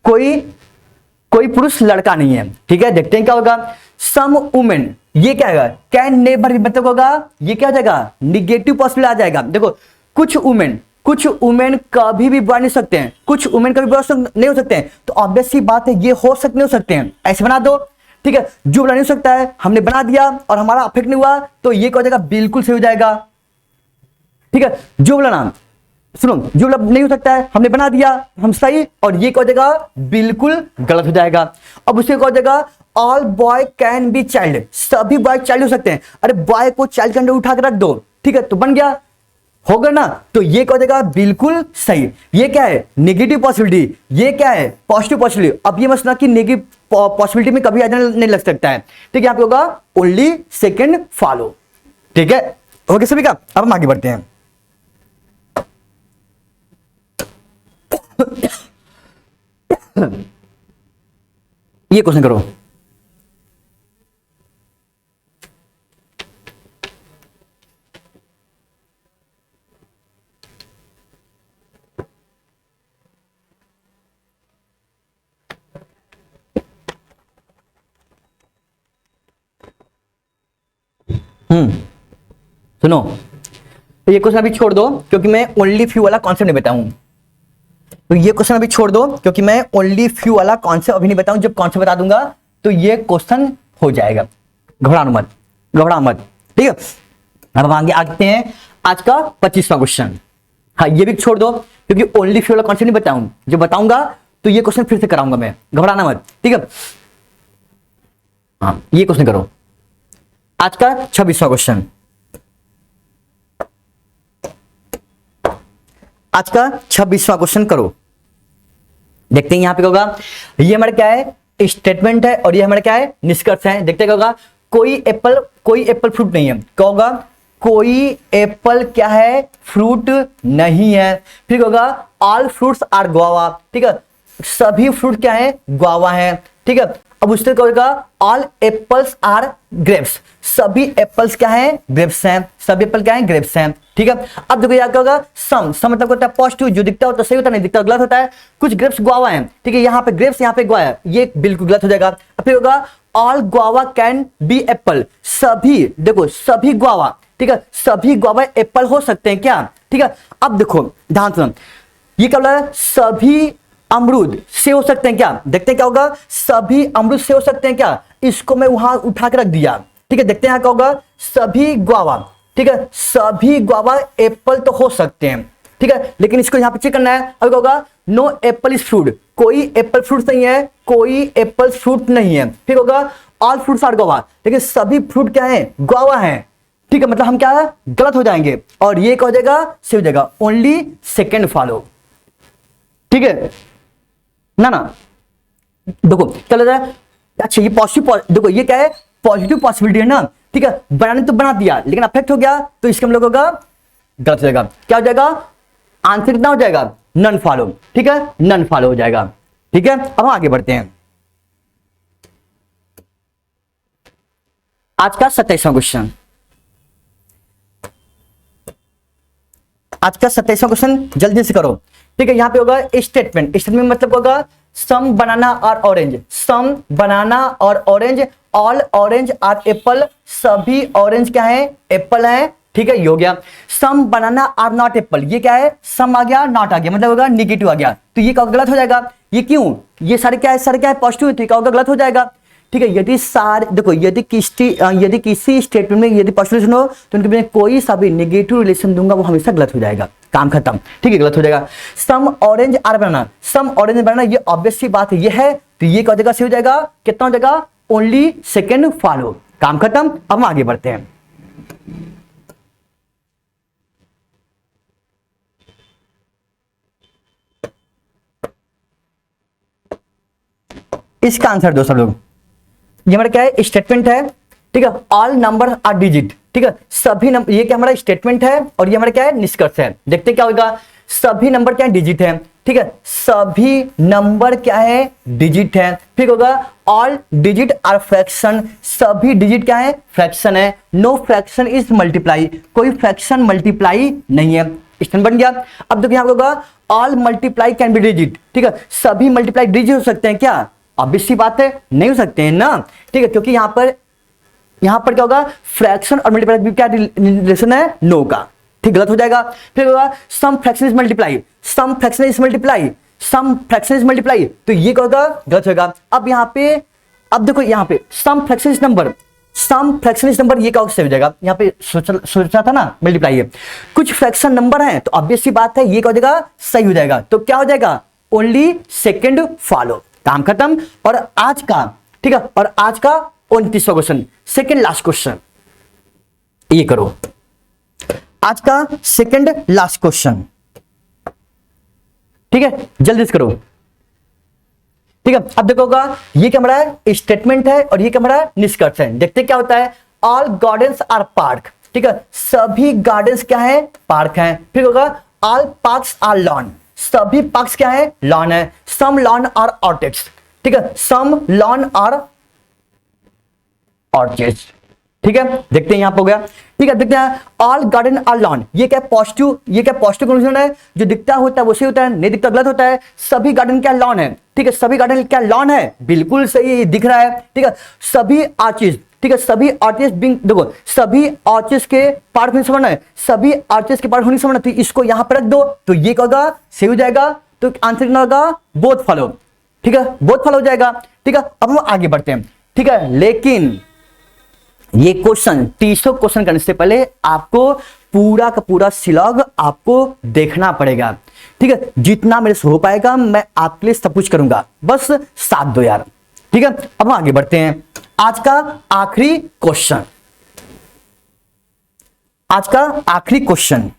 S1: कोई पुरुष लड़का नहीं है, ठीक है। देखते हैं क्या होगा, सम वुमेन, ये क्या है, कैन नेवर, मतलब होगा ये क्या हो जाएगा, निगेटिव पॉसिबल आ जाएगा। देखो कुछ वुमेन कभी भी बॉय नहीं सकते हैं, कुछ वुमेन कभी बॉय नहीं हो सकते हैं, तो ऑब्वियसली बात है ये हो सकते नहीं हो सकते हैं, ऐसे बना दो, ठीक है। जो बना नहीं हो सकता है हमने बना दिया, और हमारा अफेक्ट नहीं हुआ, तो ये क्या हो जाएगा, बिल्कुल सही हो जाएगा, ठीक है। जो बोला सुनो, जो नहीं हो सकता है हमने बना दिया, हम सही, और ये क्या हो जाएगा, बिल्कुल गलत हो जाएगा। अब उससे क्या हो जाएगा, all boy can be child, सभी बॉय चाइल्ड हो सकते हैं। अरे बॉय को चाइल्ड के अंदर उठा के रख दो, ठीक है, तो बन गया, होगा ना, तो ये क्या हो जाएगा, बिल्कुल सही। ये क्या है, नेगेटिव पॉसिबिलिटी, ये क्या है, पॉजिटिव पॉसिबिलिटी। अब ये मसला कि नेगेटिव पॉसिबिलिटी में कभी आइडियल नहीं लग सकता है, ठीक है, यहाँ पे होगा ओनली सेकेंड फॉलो, ठीक है, ओके सभी का। अब हम आगे बढ़ते हैं। ये क्वेश्चन करो, सुनो, तो ये क्वेश्चन अभी छोड़ दो क्योंकि मैं ओनली फ्यू वाला कॉन्सेप्ट नहीं बताऊं, तो ये क्वेश्चन अभी छोड़ दो क्योंकि मैं ओनली फ्यू वाला कॉन्सेप्ट अभी नहीं बताऊं, जब कॉन्सेप्ट बता दूंगा तो ये क्वेश्चन हो जाएगा, घबरा मत, ठीक है। अब आगे आते हैं आज का 25वां क्वेश्चन। हाँ ये भी छोड़ दो क्योंकि ओनली फ्यू वाला कॉन्सेप्ट नहीं बताऊं, जब बताऊंगा तो ये क्वेश्चन फिर से कराऊंगा मैं, घबराना मत, ठीक है। हाँ ये क्वेश्चन करो, आज का 26वां क्वेश्चन, आज का 26वां क्वेश्चन करो। देखते हैं यहाँ पे क्या होगा, ये हमारा क्या है स्टेटमेंट है और ये हमारा क्या है निष्कर्ष है। देखते क्या होगा, कोई एप्पल फ्रूट नहीं है। क्या होगा, कोई एप्पल क्या है फ्रूट नहीं है। फिर क्या होगा, ऑल फ्रूट्स आर गुआवा, ठीक है, सभी फ्रूट क्या है गुआवा है, ठीक है। अब उससे क्या होगा, ऑल एप्पल्स आर ग्रेप्स, सभी एप्पल्स क्या है ग्रेप्स हैं, सभी एप्पल क्या है ग्रेप्स हैं, ठीक है। अब देखो यहाँ क्या होगा, सम मतलब होता है पॉजिटिव, जो दिखता होता सही होता नहीं दिखता गलत होता है। कुछ ग्रेप्स गुआवा हैं, ठीक है, यहाँ पे ग्रेप्स यहाँ पे गुआवा है, ये बिल्कुल गलत हो जाएगा। फिर होगा all guava can be Apple, सभी देखो सभी गुआवा, ठीक है, सभी गुआवा एप्पल हो सकते हैं क्या, ठीक है। अब देखो ध्यान से, ये क्या बोला है, सभी अमरूद से हो सकते हैं क्या। देखते हैं क्या होगा, सभी अमरूद से हो सकते हैं क्या, इसको मैं वहां उठा के रख दिया, ठीक है। देखते हैं क्या होगा, सभी गुआवा, ठीक है, सभी गुआवा एप्पल तो हो सकते हैं, ठीक है, लेकिन इसको यहां पे चेक करना है। अब क्या होगा, नो एप्पल इज फ्रूट, कोई एप्पल फ्रूट नहीं है, कोई एप्पल फ्रूट नहीं है। फिर होगा ऑल फ्रूट्स आर गुआवा, लेकिन सभी फ्रूट क्या है गुआवा है, ठीक है, मतलब हम क्या है गलत हो जाएंगे और ये क्या हो जाएगा सही हो जाएगा, ओनली सेकेंड फॉलो, ठीक है ना। देखो क्या लग रहा है, अच्छा ये पॉजिटिव, देखो ये क्या है पॉजिटिव पॉसिबिलिटी है ना, ठीक है, बनाने तो बना दिया लेकिन अफेक्ट हो गया तो इसका हम लोग होगा गलत हो जाएगा। क्या हो जाएगा, आंसर कितना हो जाएगा, नन फॉलो, ठीक है, नन फॉलो हो जाएगा, ठीक है। अब हम आगे बढ़ते हैं, आज का 27वां क्वेश्चन, आज का 27वां क्वेश्चन जल्दी से करो, ठीक है। यहां पे होगा स्टेटमेंट मतलब होगा सम बनाना और ऑरेंज, सम बनाना और orange, all orange are apple, सभी ऑरेंज क्या है एप्पल है, ठीक है, ये हो गया। Some banana are not apple, ये क्या है सम आ गया नॉट आ गया, मतलब होगा निगेटिव आ गया, तो ये क्या गलत हो जाएगा, ये क्यों, ये सारे क्या है पॉजिटिव, तो क्या होगा गलत हो जाएगा, ठीक है। यदि सारे देखो यदि किसी स्टेटमेंट में यदि पॉजिटिव हो तो उनके बीच कोई सा भी नेगेटिव रिलेशन दूंगा वो हमेशा गलत हो जाएगा, काम खत्म, ठीक है, गलत हो जाएगा। Some orange are banana, some orange banana, ये ऑब्वियस सी बात है, ये है तो ये क्या हो जाएगा सही हो जाएगा, कितना हो जाएगा ओनली सेकेंड फॉलो, काम खत्म। अब हम आगे बढ़ते हैं, इसका आंसर दो सब लोग। ये हमारा क्या है स्टेटमेंट है, ठीक है, ऑल नंबर आर डिजिट, ठीक है, सभी नंबर, ये क्या हमारा स्टेटमेंट है और ये हमारा क्या है निष्कर्ष है। देखते हैं क्या होगा, सभी नंबर क्या है डिजिट है, ठीक है, सभी नंबर क्या है डिजिट है। फिर होगा ऑल डिजिट आर फ्रैक्शन, सभी डिजिट क्या है फ्रैक्शन है, नो फ्रैक्शन इज मल्टीप्लाई, कोई फ्रैक्शन मल्टीप्लाई नहीं है, स्टेटमेंट बन गया। अब देखिए यहाँ होगा all multiply can be digit, ठीक है, सभी मल्टीप्लाई डिजिट हो सकते हैं क्या, ऑब्वियस सी बात है नहीं हो सकते हैं ना, ठीक है, क्योंकि यहां पर क्या होगा फ्रैक्शन और मल्टीप्लाई क्या रिलेशन है नो का, ठीक, गलत हो जाएगा। फिर होगा some fraction is multiply, some fraction is multiply, some fraction is multiply, तो ये क्या होगा गलत होगा। अब यहां पे अब देखो यहां पे some fraction is number, some fraction is number, ये क्या सही हो जाएगा, यहां पे सोचा था ना मल्टीप्लाई है, कुछ फ्रैक्शन नंबर है तो ऑब्वियस सी बात है ये क्या हो जाएगा सही हो जाएगा, तो क्या हो जाएगा ओनली सेकेंड फॉलो, काम खत्म। और आज का, ठीक है, और आज का 29वां क्वेश्चन, सेकंड लास्ट क्वेश्चन, ये करो, आज का सेकंड लास्ट क्वेश्चन, ठीक है, जल्दी से करो, ठीक है। अब देखोगा ये क्या हमारा स्टेटमेंट है और ये क्या हमारा निष्कर्ष है। देखते क्या होता है, ऑल गार्डन्स आर पार्क, ठीक है, सभी गार्डन्स क्या है पार्क हैं। फिर होगा ऑल पार्क्स आर लॉन, सभी पार्क्स क्या है लॉन है, सम लॉन आर ऑर्चिड्स, ठीक है, सम लॉन आर ऑर्चिड्स, ठीक है। देखते हैं यहां पे हो गया, ठीक है, देखते हैं ऑल गार्डन आर लॉन, ये क्या पॉजिटिव, ये क्या पॉजिटिव कंक्लूजन है, जो दिखता होता है वो सही होता है, नहीं दिखता गलत होता है। सभी गार्डन क्या लॉन है, ठीक है, सभी गार्डन क्या लॉन है, बिल्कुल सही दिख रहा है, ठीक है। सभी आर्चिज, ठीक है, सभी आर्चिज बिंग, देखो सभी आर्चिज के पार्ट होने से बनना है, सभी आर्चिज के पार्ट होने से बनना, तो इसको यहां पर रख दो तो ये क्या होगा सही हो जाएगा, तो आंसर कितना होगा बोथ फॉलो, ठीक है, बोथ फॉलो हो जाएगा, ठीक है। अब हम आगे बढ़ते हैं, ठीक है, लेकिन ये क्वेश्चन 300 क्वेश्चन करने से पहले आपको पूरा का पूरा सिलॉग आपको देखना पड़ेगा, ठीक है, जितना मेरे से हो पाएगा मैं आपके लिए सब कुछ करूंगा, बस साथ दो यार, ठीक है। अब हम आगे बढ़ते हैं, आज का आखिरी क्वेश्चन, आज का आखिरी क्वेश्चन,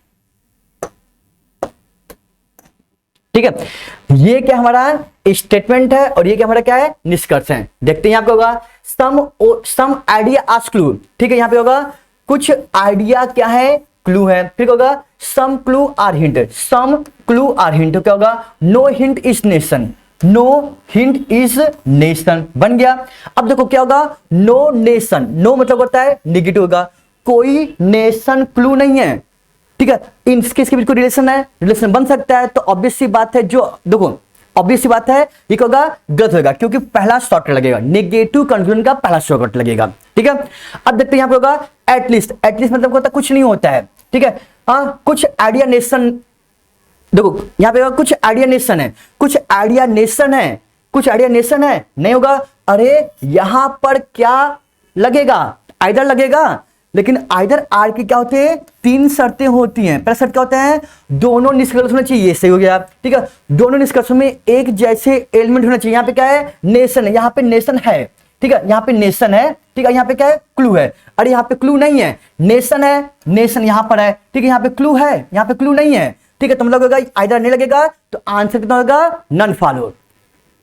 S1: ठीक है, ये क्या हमारा स्टेटमेंट है और ये क्या हमारा क्या है, निष्कर्ष है। देखते हैं यहाँ पे होगा सम आइडिया आस्क क्लू। ठीक है, यहाँ पे होगा कुछ आइडिया क्या है, क्लू है। फिर होगा some clue are hint, some clue are hint. क्या होगा, no hint is nation, no hint is nation बन गया। अब देखो क्या होगा, नो नेशन, नो मतलब होता है निगेटिव होगा, कोई नेशन क्लू नहीं है। ठीक है, इसके बीच कोई रिलेशन है, रिलेशन बन सकता है, तो ऑब्वियस सी बात है, जो देखो ऑब्वियस सी बात है, ये क्या होगा, गलत होगा, क्योंकि पहला शॉर्टकट लगेगा, नेगेटिव कंक्लूजन का पहला शॉर्टकट लगेगा। ठीक है, अब देखते हैं यहाँ पे होगा एटलीस्ट, एटलीस्ट मतलब होता है कुछ नहीं होता है। ठीक है, हाँ कुछ आइडिया नेशन, देखो यहाँ पे होगा कुछ आइडिया नेशन है, कुछ आइडिया नेशन है, कुछ आइडिया नेशन है, नहीं होगा। अरे यहां पर क्या लगेगा, आइदर लगेगा, लेकिन आइदर आर की क्या होते हैं, तीन शर्तें होती हैं। पहला शर्त क्या होता है, दोनों निष्कर्ष होना चाहिए, ये सही हो गया। ठीक है, दोनों निष्कर्षों में एक जैसे एलिमेंट होना चाहिए। यहाँ पे क्या है, नेशन है, यहाँ पे नेशन है। ठीक है, यहाँ पे नेशन है। ठीक है, यहाँ पे क्या है, क्लू है। अरे यहाँ पे क्लू नहीं है, नेशन है, नेशन यहाँ पर है। ठीक है, यहाँ पे क्लू है, यहाँ पे क्लू नहीं है। ठीक है, तुम लगेगा आइदर नहीं लगेगा, तो आंसर कितना होगा, नन फॉलो।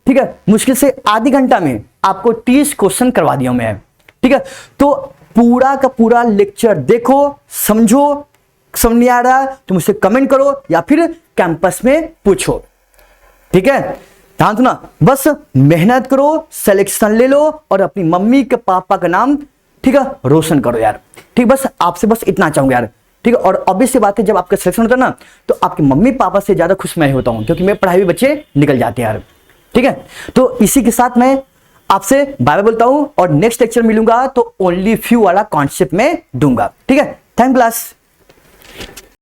S1: ठीक है, मुश्किल से आधी घंटा में आपको 30 क्वेश्चन करवा दिया मैं। ठीक है, तो पूरा का पूरा लेक्चर देखो, समझो, समझ नहीं आ रहा तो मुझसे कमेंट करो या फिर कैंपस में पूछो। ठीक है, ध्यान सुना, बस मेहनत करो, सिलेक्शन ले लो और अपनी मम्मी के पापा का नाम, ठीक है, रोशन करो यार। ठीक, बस आपसे बस इतना चाहूंगा यार। ठीक है, और ऑब्वियस सी बात है, जब आपका सिलेक्शन होता है ना, तो आपके मम्मी पापा से ज्यादा खुश मैं होता हूं, क्योंकि मेरे पढ़ाई हुए बच्चे निकल जाते हैं यार। ठीक है, तो इसी के साथ मैं आपसे बाय बाय बोलता हूं और नेक्स्ट लेक्चर मिलूंगा तो ओनली फ्यू वाला कॉन्सेप्ट में दूंगा। ठीक है, थैंक क्लास।